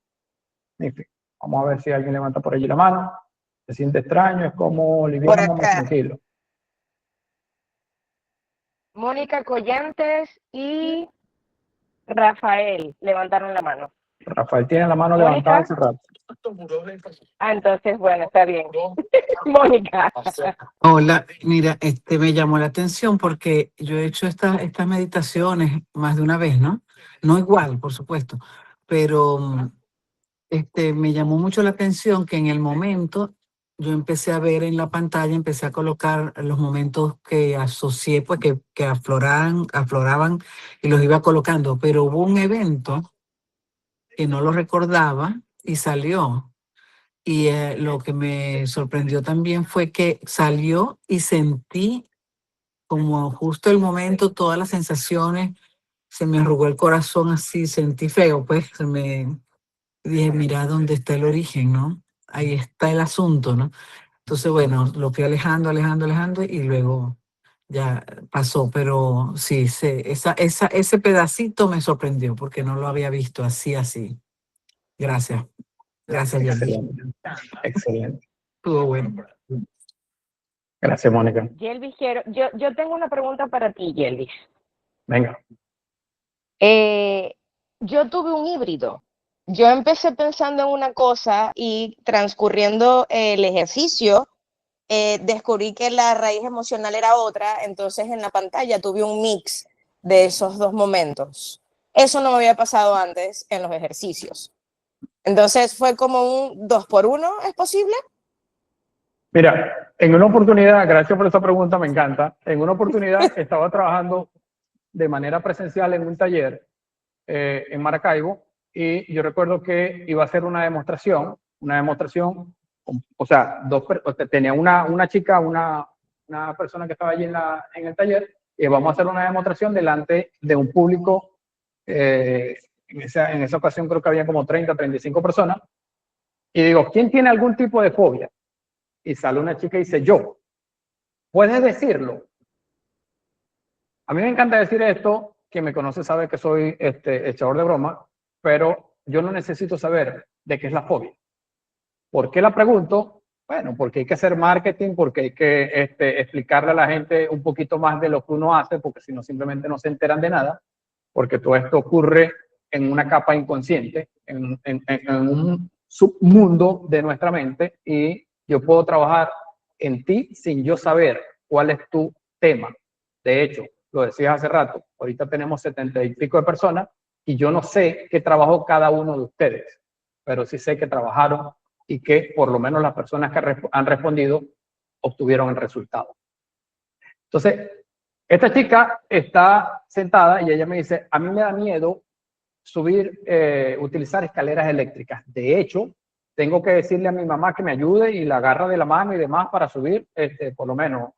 En fin, vamos a ver si alguien levanta por allí la mano. Se siente extraño, es como liviano, muy tranquilo. Mónica Collantes y Rafael levantaron la mano. Rafael tiene la mano levantada hace rato. Entonces, bueno, está bien. Mónica. Hola, mira, me llamó la atención porque yo he hecho estas meditaciones más de una vez, ¿no? No igual, por supuesto, pero me llamó mucho la atención que en el momento yo empecé a ver en la pantalla, empecé a colocar los momentos que asocié, pues que afloraban y los iba colocando, pero hubo un evento que no lo recordaba y salió. Y lo que me sorprendió también fue que salió y sentí como justo el momento, todas las sensaciones, se me arrugó el corazón así, sentí feo, pues dije, mira dónde está el origen, ¿no? Ahí está el asunto, ¿no? Entonces, bueno, lo fui alejando y luego ya pasó, pero sí, ese pedacito me sorprendió porque no lo había visto así. Gracias. Gracias, Excelente. Excelente. Estuvo bueno. Gracias, Mónica. Yelvis, yo tengo una pregunta para ti, Yelvis. Venga. Yo tuve un híbrido. Yo empecé pensando en una cosa y transcurriendo el ejercicio, descubrí que la raíz emocional era otra, entonces en la pantalla tuve un mix de esos dos momentos. Eso no me había pasado antes en los ejercicios. Entonces fue como un 2x1, ¿es posible? Mira, en una oportunidad, gracias por esa pregunta, me encanta. En una oportunidad estaba trabajando de manera presencial en un taller en Maracaibo y yo recuerdo que iba a hacer una demostración, o sea, tenía una chica, una persona que estaba allí en el taller y vamos a hacer una demostración delante de un público. En esa ocasión creo que había como 30, 35 personas. Y digo, ¿quién tiene algún tipo de fobia? Y sale una chica y dice, yo. ¿Puedes decirlo? A mí me encanta decir esto, quien me conoce sabe que soy echador de broma, pero yo no necesito saber de qué es la fobia. ¿Por qué la pregunto? Bueno, porque hay que hacer marketing, porque hay que explicarle a la gente un poquito más de lo que uno hace, porque si no simplemente no se enteran de nada, porque todo esto ocurre en una capa inconsciente, en un submundo de nuestra mente, y yo puedo trabajar en ti sin yo saber cuál es tu tema. De hecho, lo decías hace rato, ahorita tenemos 70 y pico de personas y yo no sé qué trabajó cada uno de ustedes, pero sí sé que trabajaron y que por lo menos las personas que han respondido obtuvieron el resultado. Entonces, esta chica está sentada y ella me dice, a mí me da miedo subir, utilizar escaleras eléctricas. De hecho, tengo que decirle a mi mamá que me ayude y la agarra de la mano y demás para subir, por lo menos,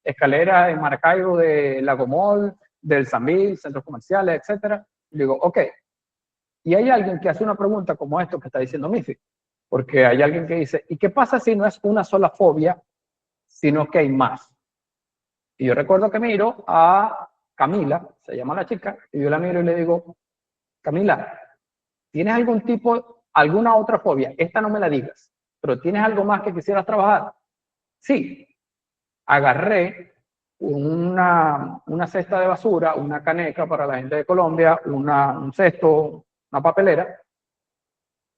escaleras en Maracaibo de Lagomol, del Sambil, centros comerciales, etcétera. Y digo, ok. Y hay alguien que hace una pregunta como esto que está diciendo Mifi, porque hay alguien que dice, ¿y qué pasa si no es una sola fobia, sino que hay más? Y yo recuerdo que miro a Camila, se llama la chica, y yo la miro y le digo, Camila, ¿tienes alguna otra fobia? Esta no me la digas, pero ¿tienes algo más que quisieras trabajar? Sí. Agarré una cesta de basura, una caneca para la gente de Colombia, un cesto, una papelera,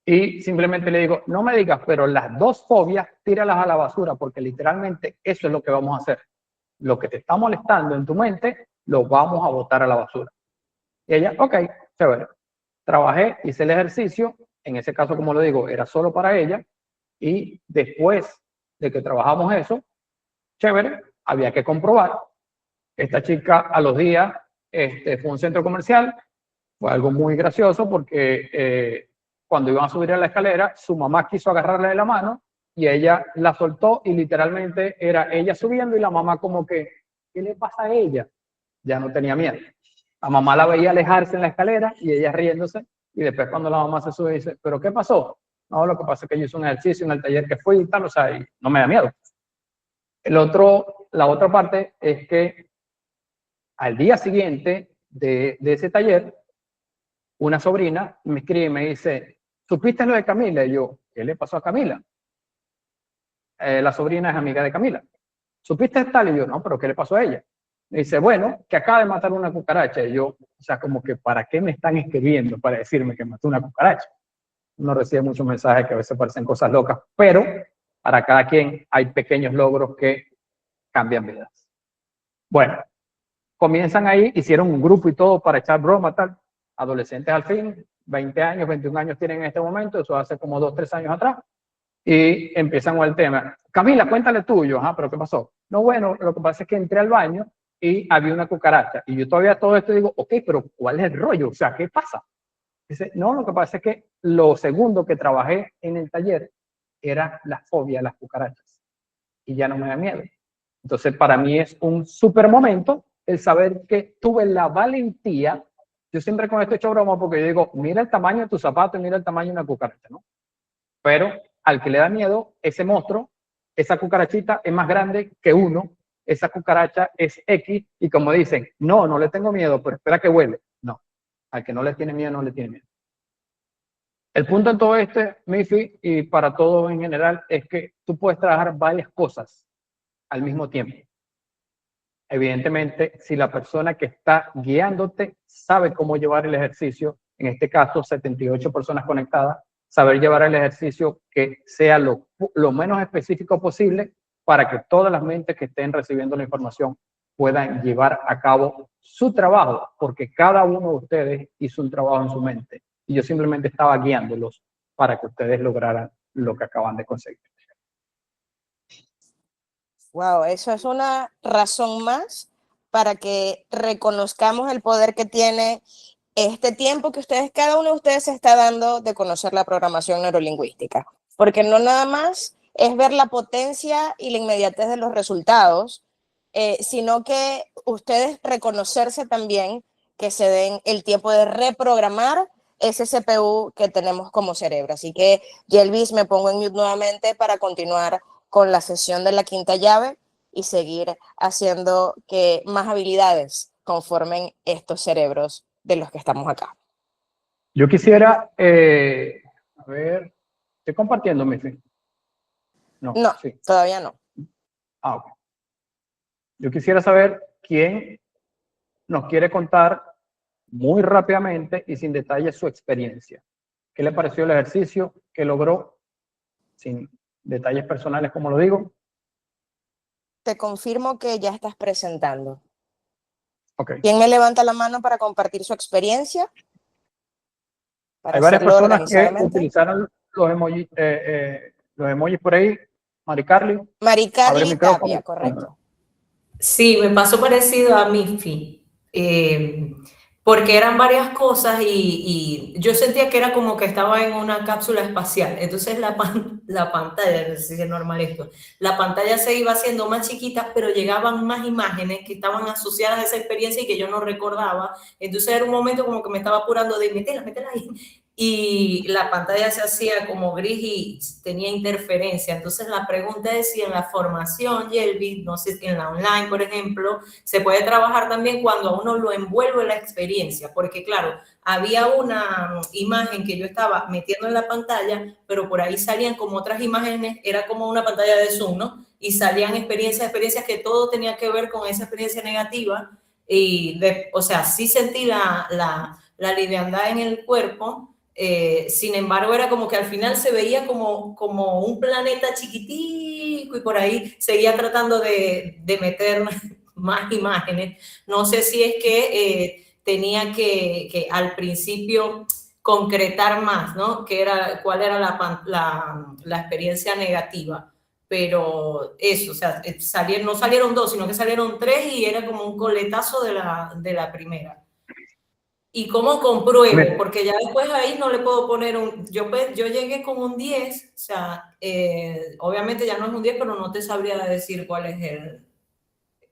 y simplemente le digo, no me digas, pero las dos fobias, tíralas a la basura, porque literalmente eso es lo que vamos a hacer. Lo que te está molestando en tu mente, lo vamos a botar a la basura. Y ella, ok, chévere. Trabajé, hice el ejercicio, en ese caso, como le digo, era solo para ella, y después de que trabajamos eso, chévere, había que comprobar. Esta chica a los días fue a un centro comercial, fue algo muy gracioso porque cuando iban a subir a la escalera, su mamá quiso agarrarla de la mano y ella la soltó y literalmente era ella subiendo y la mamá como que, ¿qué le pasa a ella? Ya no tenía miedo. La mamá la veía alejarse en la escalera y ella riéndose y después cuando la mamá se sube dice, ¿pero qué pasó? No, lo que pasa es que yo hice un ejercicio en el taller que fui y tal, o sea, y no me da miedo. La otra parte es que al día siguiente de ese taller, una sobrina me escribe y me dice, ¿supiste lo de Camila? Y yo, ¿qué le pasó a Camila? La sobrina es amiga de Camila. ¿Supiste tal? Y yo, no, pero ¿qué le pasó a ella? Me dice, bueno, que acaba de matar una cucaracha. Y yo, o sea, como que, ¿para qué me están escribiendo para decirme que mató una cucaracha? Uno recibe muchos mensajes que a veces parecen cosas locas, pero para cada quien hay pequeños logros que cambian vidas. Bueno, comienzan ahí, hicieron un grupo y todo para echar broma, tal. Adolescentes al fin, 20 años, 21 años tienen en este momento, eso hace como 2, 3 años atrás. Y empiezan con el tema. Camila, cuéntale tuyo. Ajá, ¿pero qué pasó? No, bueno, lo que pasa es que entré al baño y había una cucaracha. Y yo todavía todo esto digo, ok, pero ¿cuál es el rollo? O sea, ¿qué pasa? Dice, no, lo que pasa es que lo segundo que trabajé en el taller era la fobia a las cucarachas. Y ya no me da miedo. Entonces, para mí es un súper momento el saber que tuve la valentía. Yo siempre con esto he hecho broma porque yo digo, mira el tamaño de tu zapato y mira el tamaño de una cucaracha, ¿no? Pero al que le da miedo, ese monstruo, esa cucarachita es más grande que uno, esa cucaracha es X, y como dicen, no, no le tengo miedo, pero espera que huele. No, al que no le tiene miedo, no le tiene miedo. El punto en todo Mifi, y para todos en general, es que tú puedes trabajar varias cosas al mismo tiempo. Evidentemente, si la persona que está guiándote sabe cómo llevar el ejercicio, en este caso 78 personas conectadas, saber llevar el ejercicio que sea lo menos específico posible para que todas las mentes que estén recibiendo la información puedan llevar a cabo su trabajo, porque cada uno de ustedes hizo un trabajo en su mente y yo simplemente estaba guiándolos para que ustedes lograran lo que acaban de conseguir. Wow, eso es una razón más para que reconozcamos el poder que tiene este tiempo que cada uno de ustedes se está dando de conocer la programación neurolingüística. Porque no nada más es ver la potencia y la inmediatez de los resultados, sino que ustedes reconocerse también que se den el tiempo de reprogramar ese CPU que tenemos como cerebro. Así que, Yelvis, me pongo en mute nuevamente para continuar con la sesión de la quinta llave y seguir haciendo que más habilidades conformen estos cerebros de los que estamos acá. Yo quisiera, a ver, estoy compartiendo, Mifi. No, No, sí. todavía no. Ah, ok. Yo quisiera saber quién nos quiere contar muy rápidamente y sin detalle su experiencia. ¿Qué le pareció el ejercicio? ¿Qué logró? Sin detalles personales, como lo digo. Te confirmo que ya estás presentando. Ok. ¿Quién me levanta la mano para compartir su experiencia? Para Hay varias hacerlo personas que organizadamente. utilizaron los emojis por ahí. Mari Carly, abre el Maricarly micrófono. Tapia, correcto. Sí, me pasó parecido a Miffy, porque eran varias cosas y yo sentía que era como que estaba en una cápsula espacial. Entonces la pantalla, no sé si es normal esto, la pantalla se iba haciendo más chiquita, pero llegaban más imágenes que estaban asociadas a esa experiencia y que yo no recordaba. Entonces era un momento como que me estaba apurando de métela ahí. Y la pantalla se hacía como gris y tenía interferencia. Entonces la pregunta es si en la formación, Yelvi, no sé si en la online, por ejemplo, se puede trabajar también cuando a uno lo envuelve la experiencia, porque claro, había una imagen que yo estaba metiendo en la pantalla, pero por ahí salían como otras imágenes, era como una pantalla de Zoom, ¿no? Y salían experiencias que todo tenía que ver con esa experiencia negativa. Y o sea, sí sentí la liviandad en el cuerpo. Sin embargo, era como que al final se veía como un planeta chiquitico y por ahí seguía tratando de meter más imágenes. No sé si es que tenía que al principio concretar más, ¿no? Cuál era la experiencia negativa. Pero eso, o sea, no salieron dos, sino que salieron tres y era como un coletazo de la primera. ¿Y cómo compruebo? Porque ya después ahí no le puedo poner yo llegué con un 10, o sea, obviamente ya no es un 10, pero no te sabría decir cuál es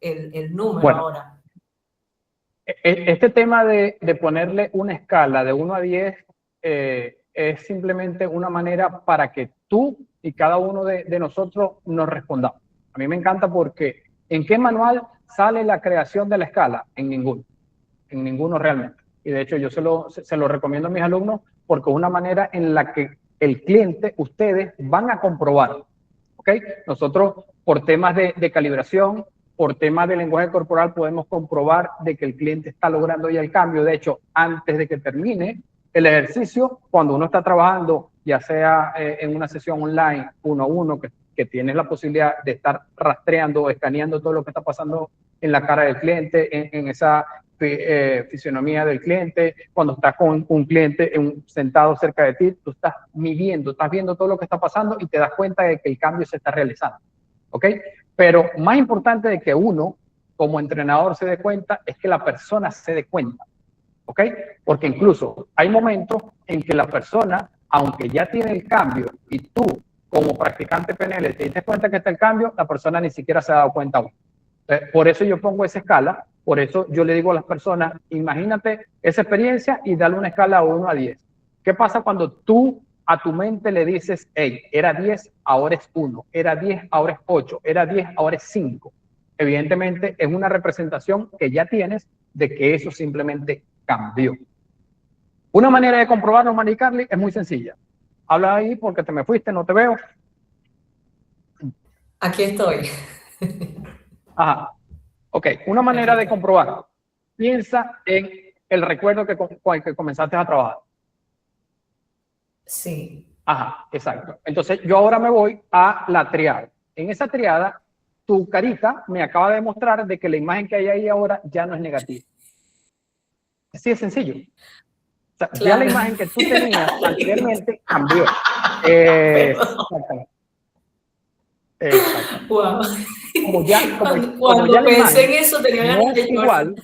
el número Bueno, ahora. este tema de ponerle una escala de 1 a 10 es simplemente una manera para que tú y cada uno de nosotros nos respondamos. A mí me encanta porque ¿en qué manual sale la creación de la escala? En ninguno realmente. Y de hecho yo se lo recomiendo a mis alumnos porque es una manera en la que el cliente, ustedes van a comprobar. ¿Ok? Nosotros por temas de calibración, por temas de lenguaje corporal podemos comprobar de que el cliente está logrando ya el cambio. De hecho, antes de que termine el ejercicio, cuando uno está trabajando, ya sea en una sesión online, 1 a 1, que tienes la posibilidad de estar rastreando o escaneando todo lo que está pasando en la cara del cliente, en esa fisionomía del cliente, cuando estás con un cliente sentado cerca de ti, tú estás midiendo, estás viendo todo lo que está pasando y te das cuenta de que el cambio se está realizando. ¿Ok? Pero más importante de que uno, como entrenador, se dé cuenta, es que la persona se dé cuenta. ¿Ok? Porque incluso hay momentos en que la persona, aunque ya tiene el cambio y tú, como practicante PNL, te diste cuenta que está el cambio, la persona ni siquiera se ha dado cuenta aún. Por eso yo pongo esa escala, por eso yo le digo a las personas, imagínate esa experiencia y dale una escala de 1 a 10. ¿Qué pasa cuando tú a tu mente le dices, hey, era 10, ahora es 1, era 10, ahora es 8, era 10, ahora es 5? Evidentemente es una representación que ya tienes de que eso simplemente cambió. Una manera de comprobarlo, Mari Carly, es muy sencilla. Habla ahí porque te me fuiste, no te veo. Aquí estoy. Ajá. Ok, una manera de comprobar. Piensa en el recuerdo con el que comenzaste a trabajar. Sí. Ajá, exacto. Entonces yo ahora me voy a la triada. En esa triada, tu carita me acaba de demostrar de que la imagen que hay ahí ahora ya no es negativa. Así de sencillo. O sea, Claro. Ya la imagen que tú tenías anteriormente cambió. Exactamente. Exactamente. Wow. Como ya la pensé imagen en eso tenía no ganas de es llorar. igual.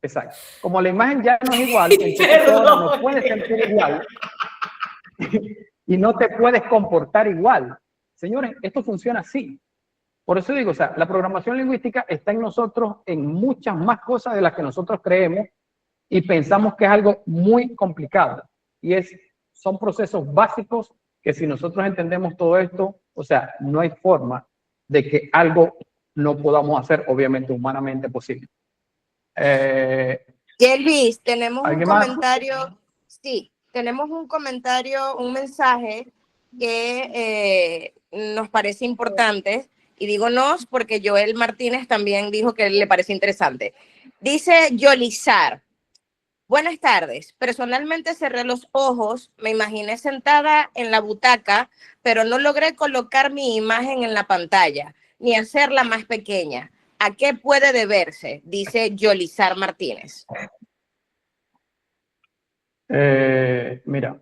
Exacto. Como la imagen ya no es igual, entonces ahora no puedes sentir igual y no te puedes comportar igual. Señores, esto funciona así. Por eso digo, o sea, la programación lingüística está en nosotros en muchas más cosas de las que nosotros creemos y pensamos que es algo muy complicado. Y son procesos básicos que si nosotros entendemos todo esto, o sea, no hay forma de que algo no podamos hacer, obviamente, humanamente posible. Yelvis, tenemos un ¿Alguien más? comentario, sí, tenemos un comentario, un mensaje que nos parece importante, y digo nos porque Joel Martínez también dijo que le parece interesante. Dice Yolizar: buenas tardes. Personalmente cerré los ojos, me imaginé sentada en la butaca, pero no logré colocar mi imagen en la pantalla, ni hacerla más pequeña. ¿A qué puede deberse? Dice Yolizar Martínez. Mira,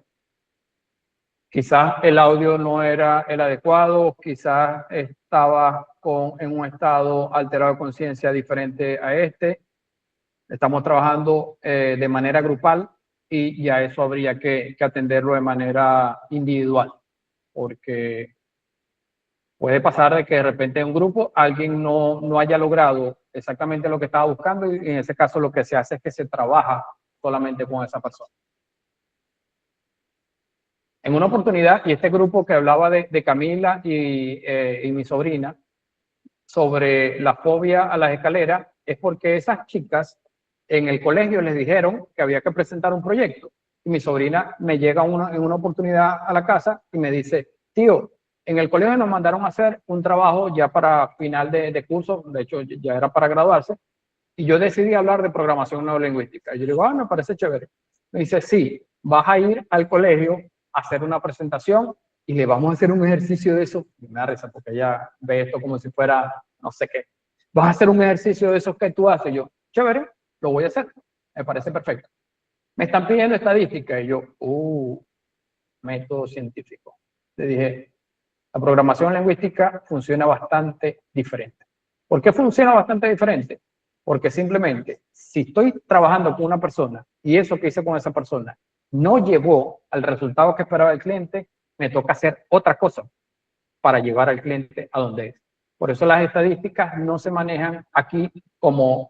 quizás el audio no era el adecuado, quizás estaba en un estado alterado de conciencia diferente a este. Estamos trabajando de manera grupal y ya eso habría que atenderlo de manera individual, porque puede pasar de que de repente en un grupo alguien no haya logrado exactamente lo que estaba buscando y en ese caso lo que se hace es que se trabaja solamente con esa persona. En una oportunidad, y este grupo que hablaba de Camila y mi sobrina sobre la fobia a las escaleras, es porque esas chicas en el colegio les dijeron que había que presentar un proyecto. Y mi sobrina me llega en una oportunidad a la casa y me dice: tío, en el colegio nos mandaron a hacer un trabajo ya para final de curso, de hecho ya era para graduarse, y yo decidí hablar de programación neurolingüística. Y yo le digo: me parece chévere. Me dice: sí, vas a ir al colegio a hacer una presentación y le vamos a hacer un ejercicio de eso. Y me da risa porque ella ve esto como si fuera no sé qué. Vas a hacer un ejercicio de esos que tú haces. Y yo: chévere, lo voy a hacer. Me parece perfecto. Me están pidiendo estadística y yo: método científico. Le dije: la programación lingüística funciona bastante diferente. ¿Por qué funciona bastante diferente? Porque simplemente, si estoy trabajando con una persona y eso que hice con esa persona no llevó al resultado que esperaba el cliente, me toca hacer otra cosa para llevar al cliente a donde es. Por eso las estadísticas no se manejan aquí como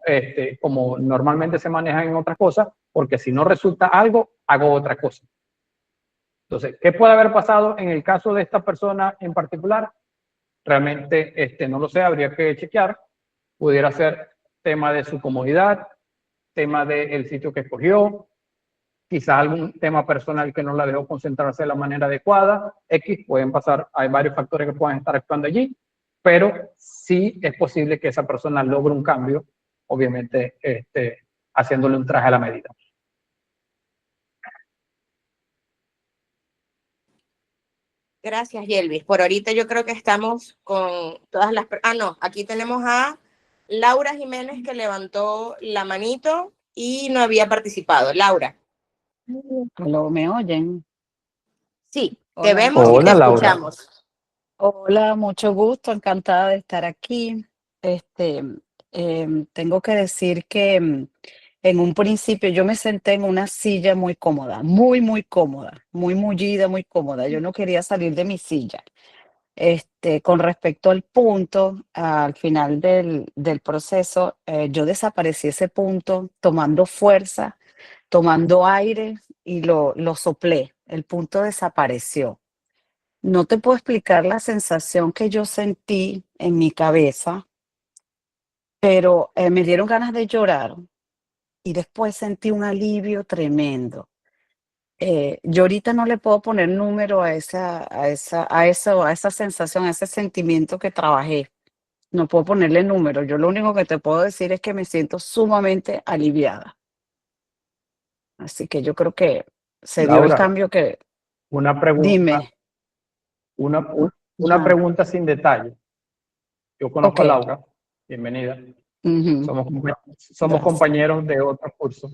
normalmente se manejan en otras cosas, porque si no resulta algo, hago otra cosa. Entonces, ¿qué puede haber pasado en el caso de esta persona en particular? Realmente no lo sé, habría que chequear. Pudiera ser tema de su comodidad, tema del sitio que escogió, quizás algún tema personal que no la dejó concentrarse de la manera adecuada. Pueden pasar, hay varios factores que pueden estar actuando allí, pero sí es posible que esa persona logre un cambio, obviamente haciéndole un traje a la medida. Gracias, Yelvis. Por ahorita yo creo que estamos con todas las... no, aquí tenemos a Laura Jiménez, que levantó la manito y no había participado. Laura. ¿Me oyen? Sí, Hola. te vemos y te escuchamos. Hola, mucho gusto, encantada de estar aquí. Tengo que decir que en un principio yo me senté en una silla muy cómoda, muy cómoda, muy mullida, muy cómoda. Yo no quería salir de mi silla. Con respecto al punto, al final del proceso, yo desaparecí ese punto tomando fuerza, tomando aire y lo soplé. El punto desapareció. No te puedo explicar la sensación que yo sentí en mi cabeza, pero me dieron ganas de llorar y después sentí un alivio tremendo. Yo ahorita no le puedo poner número a esa sensación, a ese sentimiento que trabajé. No puedo ponerle número. Yo lo único que te puedo decir es que me siento sumamente aliviada. Así que yo creo que se dio el Laura, cambio que... una pregunta. Dime. Una pregunta sin detalle. Yo conozco a Laura. Bienvenida. Somos compañeros de otro curso.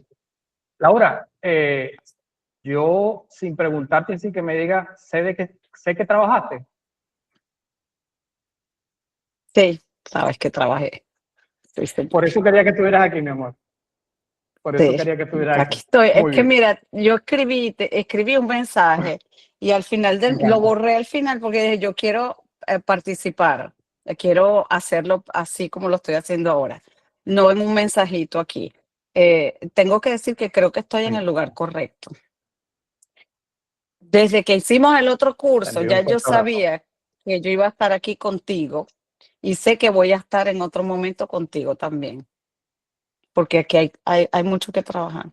Laura, yo sin preguntarte, sin que me digas, sé que trabajaste. Sí, sabes que trabajé. Sí. Por eso quería que estuvieras aquí, mi amor. Por eso quería que estuvieras aquí. Aquí estoy. Muy es que bien. mira, yo escribí un mensaje y al final lo borré al final porque dije, yo quiero participar, quiero hacerlo así como lo estoy haciendo ahora, no en un mensajito aquí. Tengo que decir que creo que estoy en el lugar correcto. Desde que hicimos el otro curso, ya yo sabía que yo iba a estar aquí contigo y sé que voy a estar en otro momento contigo también, porque aquí hay mucho que trabajar.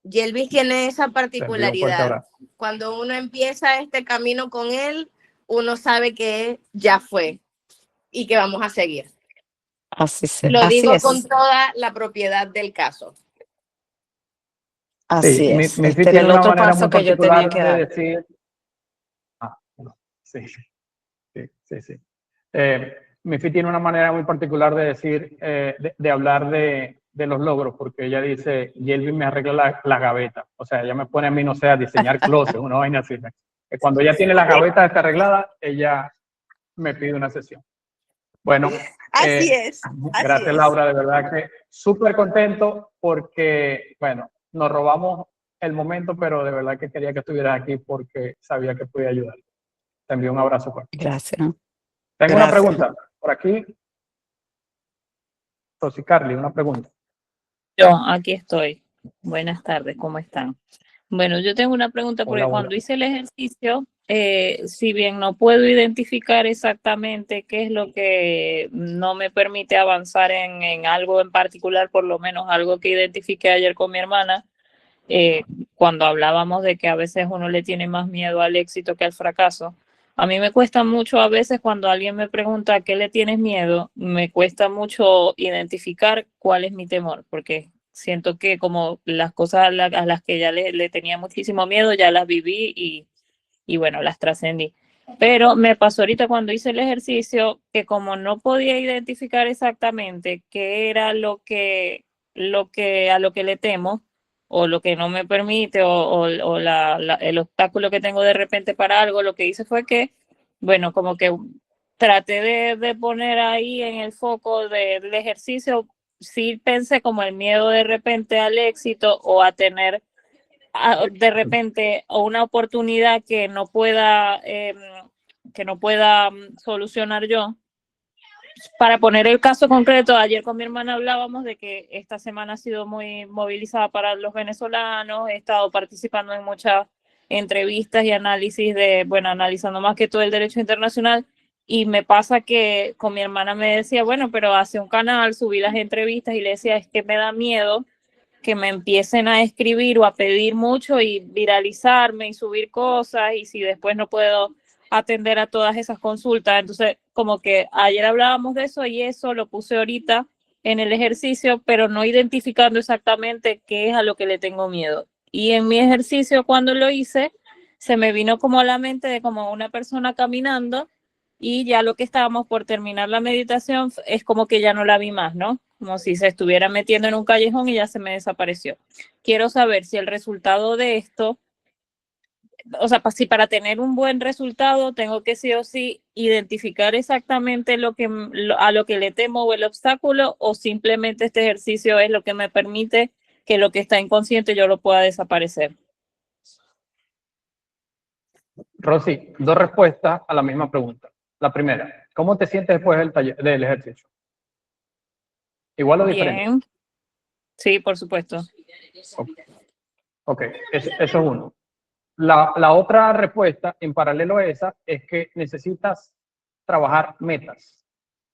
Yelvis tiene esa Te envío un fuerte particularidad. abrazo. Cuando uno empieza este camino con él, uno sabe que ya fue y que vamos a seguir. Lo Así digo con es. toda la propiedad del caso. Así Sí, es. Mifi Este era tiene el una otro manera paso muy que yo tenía particular que de dar. decir. No, sí, sí. Mifi tiene una manera muy particular de decir, de hablar de los logros, porque ella dice, Yelvis me arregla la gaveta. O sea, ella me pone a mí, no sé, a diseñar closets, una vaina así. Cuando ella tiene la gaveta arreglada, ella me pide una sesión. Bueno, Así es. gracias Laura, de verdad que súper contento porque, bueno, nos robamos el momento, pero de verdad que quería que estuvieras aquí porque sabía que podía ayudar. Te envío un abrazo fuerte. Gracias. Tengo una Gracias. pregunta por aquí. Rosy Carly, una pregunta. Yo aquí estoy. Buenas tardes, ¿cómo están? Bueno, yo tengo una pregunta porque Hola. cuando hice el ejercicio, si bien no puedo identificar exactamente qué es lo que no me permite avanzar en algo en particular, por lo menos algo que identifiqué ayer con mi hermana, cuando hablábamos de que a veces uno le tiene más miedo al éxito que al fracaso. A mí me cuesta mucho a veces cuando alguien me pregunta a qué le tienes miedo, me cuesta mucho identificar cuál es mi temor, porque siento que como las cosas a las que ya le tenía muchísimo miedo, ya las viví y bueno, las trascendí. Pero me pasó ahorita cuando hice el ejercicio que como no podía identificar exactamente qué era a lo que le temo, o lo que no me permite, o el obstáculo que tengo de repente para algo, lo que hice fue que, bueno, como que traté de poner ahí en el foco del ejercicio, sí pensé como el miedo de repente al éxito o a tener de repente o una oportunidad que no pueda solucionar yo. Para poner el caso concreto, ayer con mi hermana hablábamos de que esta semana ha sido muy movilizada para los venezolanos, he estado participando en muchas entrevistas y análisis analizando más que todo el derecho internacional, y me pasa que con mi hermana me decía, bueno, pero hace un canal, subí las entrevistas y le decía, es que me da miedo que me empiecen a escribir o a pedir mucho y viralizarme y subir cosas, y si después no puedo atender a todas esas consultas. Entonces, como que ayer hablábamos de eso y eso lo puse ahorita en el ejercicio, pero no identificando exactamente qué es a lo que le tengo miedo. Y en mi ejercicio, cuando lo hice, se me vino como a la mente de como una persona caminando, y ya lo que estábamos por terminar la meditación es como que ya no la vi más, ¿no? Como si se estuviera metiendo en un callejón y ya se me desapareció. Quiero saber si el resultado de esto, o sea, si para tener un buen resultado tengo que sí o sí identificar exactamente a lo que le temo o el obstáculo, o simplemente este ejercicio es lo que me permite que lo que está inconsciente yo lo pueda desaparecer. Rosy, dos respuestas a la misma pregunta. La primera, ¿cómo te sientes después del ejercicio? ¿Igual o diferente? Bien. Sí, por supuesto. Ok, eso es uno. La otra respuesta, en paralelo a esa, es que necesitas trabajar metas.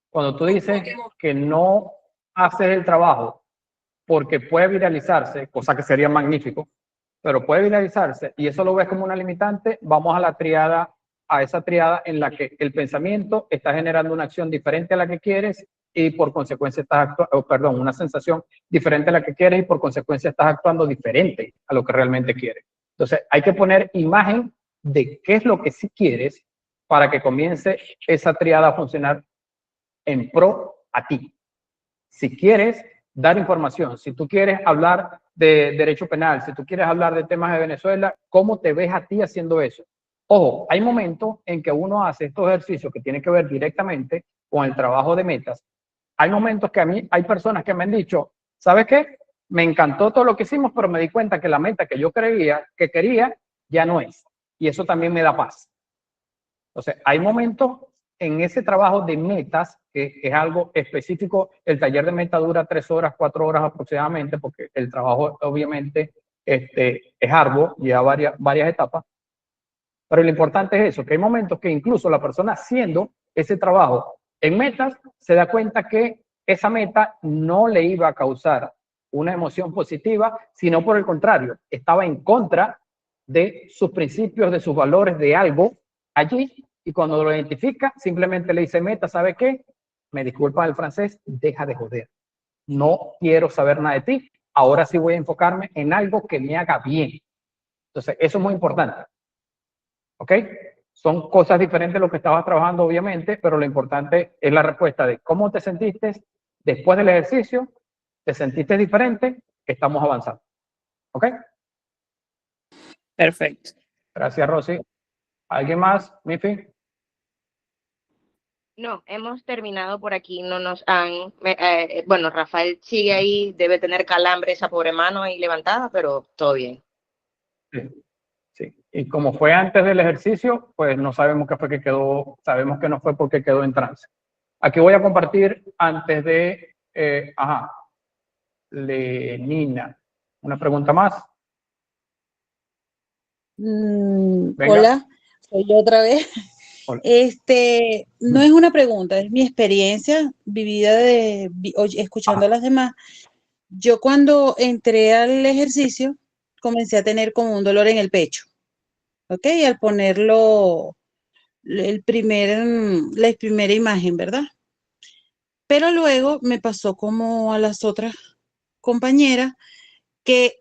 Cuando tú dices que no haces el trabajo porque puede viralizarse, cosa que sería magnífico, pero puede viralizarse y eso lo ves como una limitante, vamos a esa triada en la que el pensamiento está generando una acción diferente a la que quieres y por consecuencia una sensación diferente a la que quieres y por consecuencia estás actuando diferente a lo que realmente quieres. Entonces hay que poner imagen de qué es lo que sí quieres para que comience esa triada a funcionar en pro a ti. Si quieres dar información, si tú quieres hablar de derecho penal, si tú quieres hablar de temas de Venezuela, ¿cómo te ves a ti haciendo eso? Ojo, hay momentos en que uno hace estos ejercicios que tienen que ver directamente con el trabajo de metas. Hay momentos que a mí, hay personas que me han dicho, ¿sabes qué? Me encantó todo lo que hicimos, pero me di cuenta que la meta que yo creía que quería ya no es. Y eso también me da paz. Entonces, hay momentos en ese trabajo de metas, que es algo específico. El taller de meta dura 3 horas, 4 horas aproximadamente, porque el trabajo obviamente es arduo, lleva varias etapas. Pero lo importante es eso, que hay momentos que incluso la persona haciendo ese trabajo en metas se da cuenta que esa meta no le iba a causar una emoción positiva, sino por el contrario, estaba en contra de sus principios, de sus valores, de algo allí, y cuando lo identifica, simplemente le dice, Meta, ¿sabe qué? Me disculpa el francés, deja de joder. No quiero saber nada de ti, ahora sí voy a enfocarme en algo que me haga bien. Entonces, eso es muy importante. ¿Ok? Son cosas diferentes de lo que estabas trabajando, obviamente, pero lo importante es la respuesta de cómo te sentiste después del ejercicio, te sentiste diferente, estamos avanzando. ¿Ok? Perfecto. Gracias, Rosy. ¿Alguien más, Mifi? No, hemos terminado por aquí, no nos han, bueno, Rafael sigue ahí, debe tener calambre esa pobre mano ahí levantada, pero todo bien. Sí. Sí. Y como fue antes del ejercicio, pues no sabemos qué fue que quedó, sabemos que no fue porque quedó en trance. Aquí voy a compartir antes de, Lenina. ¿Una pregunta más? Venga. Hola, soy yo otra vez. Hola. No es una pregunta, es mi experiencia vivida escuchando a las demás. Yo cuando entré al ejercicio comencé a tener como un dolor en el pecho, ¿ok? Al ponerlo, la primera imagen, ¿verdad? Pero luego me pasó como a las otras compañeras que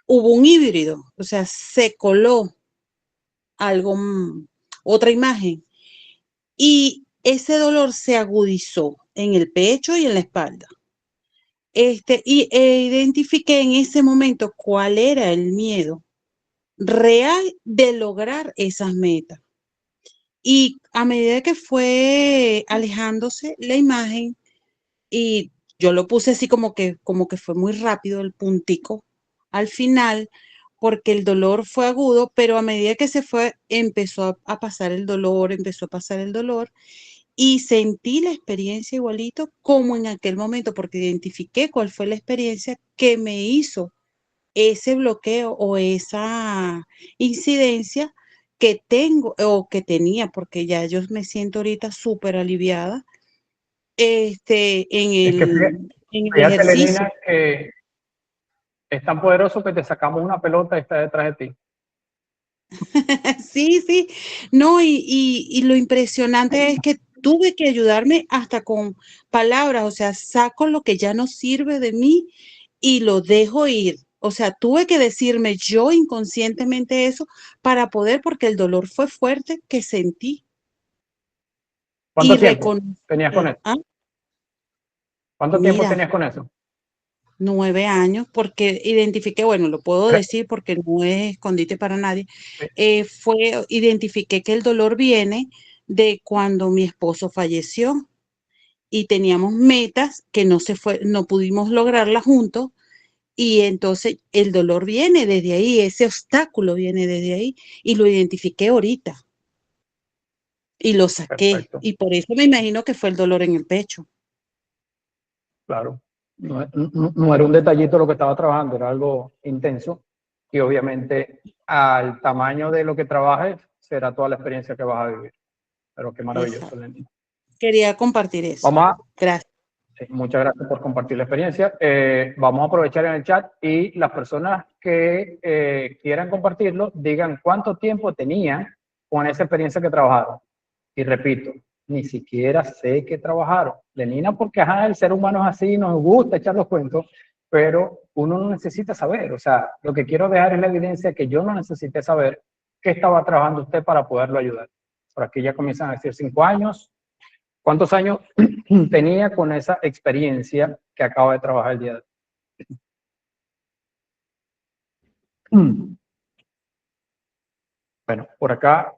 hubo un híbrido, o sea, se coló algo, otra imagen, y ese dolor se agudizó en el pecho y en la espalda. Identifiqué en ese momento cuál era el miedo real de lograr esas metas. Y a medida que fue alejándose la imagen, y yo lo puse así como que fue muy rápido el puntico al final, porque el dolor fue agudo, pero a medida que se fue, empezó a pasar el dolor, y sentí la experiencia igualito como en aquel momento, porque identifiqué cuál fue la experiencia que me hizo ese bloqueo o esa incidencia que tengo o que tenía, porque ya yo me siento ahorita súper aliviada en Es que el fíjate, ejercicio. Lenina, que es tan poderoso que te sacamos una pelota y está detrás de ti. Sí, sí. No, y lo impresionante es que tuve que ayudarme hasta con palabras, o sea, saco lo que ya no sirve de mí y lo dejo ir. O sea, tuve que decirme yo inconscientemente eso para poder, porque el dolor fue fuerte que sentí. ¿Cuánto Y tiempo tenías con eso? ¿Cuánto tiempo Mira, tenías con eso? 9 años, porque identifiqué, bueno, lo puedo decir porque no es escondite para nadie, identifiqué que el dolor viene de cuando mi esposo falleció y teníamos metas que no pudimos lograrlas juntos, y entonces el dolor viene desde ahí, ese obstáculo viene desde ahí, y lo identifiqué ahorita y lo saqué. Perfecto. Y por eso me imagino que fue el dolor en el pecho. Claro. No era un detallito lo que estaba trabajando, era algo intenso, y obviamente al tamaño de lo que trabajes será toda la experiencia que vas a vivir. Pero qué maravilloso, Lenina. Quería compartir eso. Gracias. Sí, muchas gracias por compartir la experiencia. Vamos a aprovechar en el chat, y las personas que quieran compartirlo, digan cuánto tiempo tenían con esa experiencia que trabajaron. Y repito, ni siquiera sé qué trabajaron. Lenina, porque el ser humano es así, nos gusta echar los cuentos, pero uno no necesita saber. O sea, lo que quiero dejar es la evidencia que yo no necesité saber qué estaba trabajando usted para poderlo ayudar. Por aquí ya comienzan a decir 5 años. ¿Cuántos años tenía con esa experiencia que acaba de trabajar el día de hoy? Bueno, por acá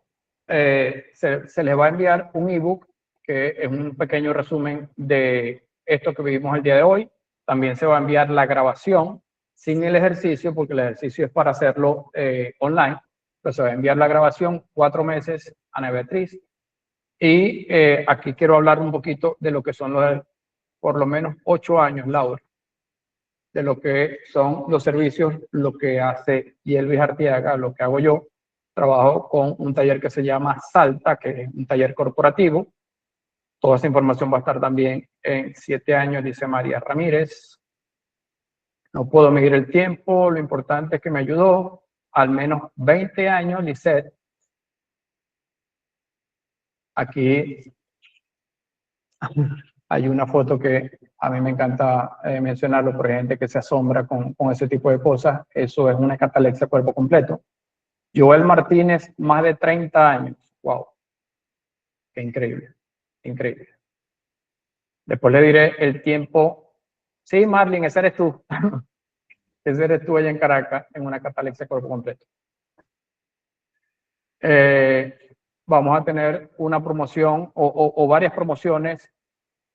se les va a enviar un ebook que es un pequeño resumen de esto que vivimos el día de hoy. También se va a enviar la grabación sin el ejercicio, porque el ejercicio es para hacerlo online. Pero se va a enviar la grabación 4 meses, Ana Beatriz. Y aquí quiero hablar un poquito de lo que son por lo menos 8 años, Laura, de lo que son los servicios, lo que hace Yelvis Arteaga, lo que hago yo. Trabajo con un taller que se llama Salta, que es un taller corporativo. Toda esa información va a estar también en 7 años, dice María Ramírez. No puedo medir el tiempo, lo importante es que me ayudó al menos 20 años, Lisette. Aquí hay una foto que a mí me encanta mencionarlo, por gente que se asombra con ese tipo de cosas. Eso es una catalepsia cuerpo completo. Joel Martínez, más de 30 años. Wow. Qué increíble, increíble. Después le diré el tiempo. Sí, Marlene, ese eres tú. Ese eres tú allá en Caracas, en una catalepsia cuerpo completo. Vamos a tener una promoción o varias promociones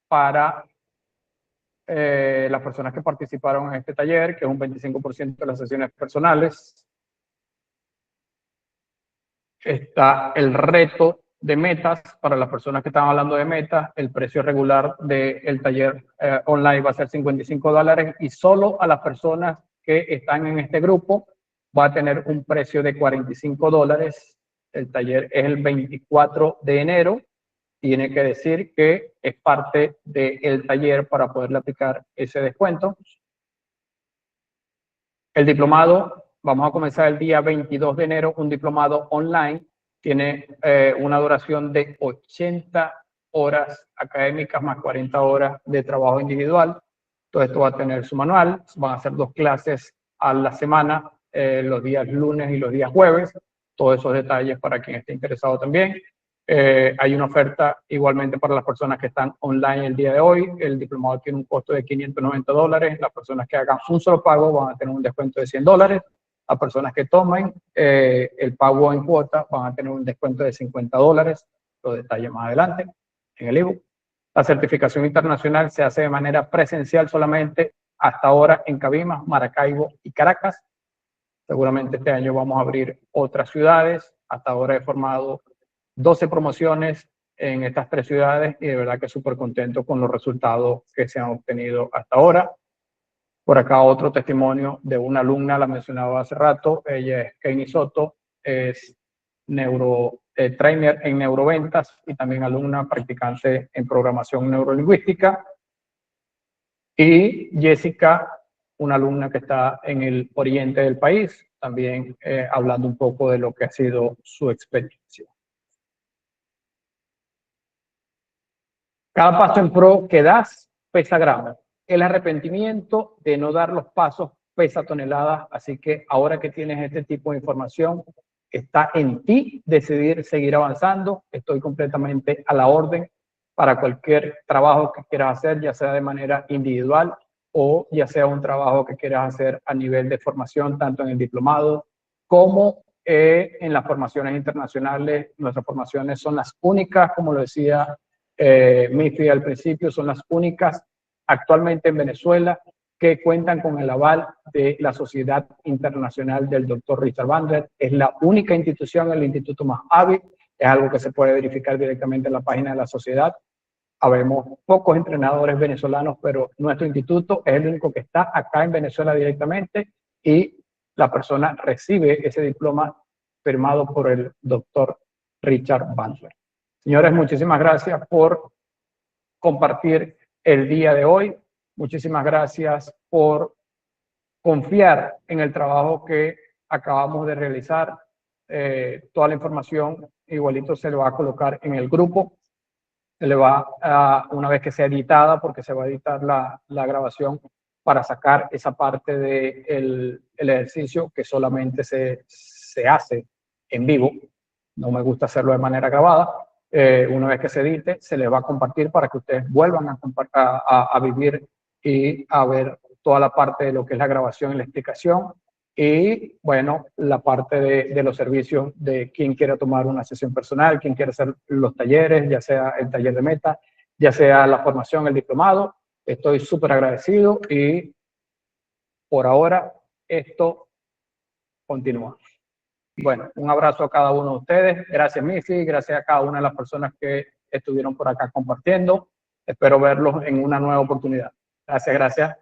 para las personas que participaron en este taller, que es un 25% de las sesiones personales. Está el reto de metas para las personas que están hablando de metas. El precio regular del taller online va a ser $55 y solo a las personas que están en este grupo va a tener un precio de $45. El taller es el 24 de enero. Tiene que decir que es parte del taller para poderle aplicar ese descuento. El diplomado, vamos a comenzar el día 22 de enero, un diplomado online. Tiene una duración de 80 horas académicas más 40 horas de trabajo individual. Todo esto va a tener su manual. Van a ser 2 clases a la semana, los días lunes y los días jueves. Todos esos detalles para quien esté interesado también. Hay una oferta igualmente para las personas que están online el día de hoy. El diplomado tiene un costo de $590. Las personas que hagan un solo pago van a tener un descuento de $100. Las personas que tomen el pago en cuota van a tener un descuento de $50. Los detalles más adelante en el ebook. La certificación internacional se hace de manera presencial solamente hasta ahora en Cabimas, Maracaibo y Caracas. Seguramente este año vamos a abrir otras ciudades. Hasta ahora he formado 12 promociones en estas 3 ciudades y de verdad que súper contento con los resultados que se han obtenido hasta ahora. Por acá otro testimonio de una alumna, la mencionaba hace rato, ella es Kenny Soto, es trainer en neuroventas y también alumna practicante en programación neurolingüística. Y Jessica, una alumna que está en el oriente del país, también hablando un poco de lo que ha sido su experiencia. Cada paso en pro que das pesa gramos. El arrepentimiento de no dar los pasos pesa toneladas. Así que ahora que tienes este tipo de información, está en ti decidir seguir avanzando. Estoy completamente a la orden para cualquier trabajo que quieras hacer, ya sea de manera individual o ya sea un trabajo que quieras hacer a nivel de formación, tanto en el diplomado como en las formaciones internacionales. Nuestras formaciones son las únicas, como lo decía Mifi al principio, son las únicas actualmente en Venezuela que cuentan con el aval de la Sociedad Internacional del Dr. Richard Bandler. Es la única institución, el instituto más hábil. Es algo que se puede verificar directamente en la página de la sociedad. Habemos pocos entrenadores venezolanos, pero nuestro instituto es el único que está acá en Venezuela directamente y la persona recibe ese diploma firmado por el Dr. Richard Bandler. Señores, muchísimas gracias por compartir el día de hoy. Muchísimas gracias por confiar en el trabajo que acabamos de realizar. Toda la información igualito se le va a colocar en el grupo. Se le va a, una vez que sea editada, porque se va a editar la grabación para sacar esa parte del ejercicio que solamente se hace en vivo. No me gusta hacerlo de manera grabada. Una vez que se edite, se les va a compartir para que ustedes vuelvan a vivir y a ver toda la parte de lo que es la grabación y la explicación. Y bueno, la parte de los servicios de quien quiera tomar una sesión personal, quien quiera hacer los talleres, ya sea el taller de meta, ya sea la formación, el diplomado. Estoy súper agradecido y por ahora esto continúa. Bueno, un abrazo a cada uno de ustedes. Gracias, Mifi. Gracias a cada una de las personas que estuvieron por acá compartiendo. Espero verlos en una nueva oportunidad. Gracias, gracias.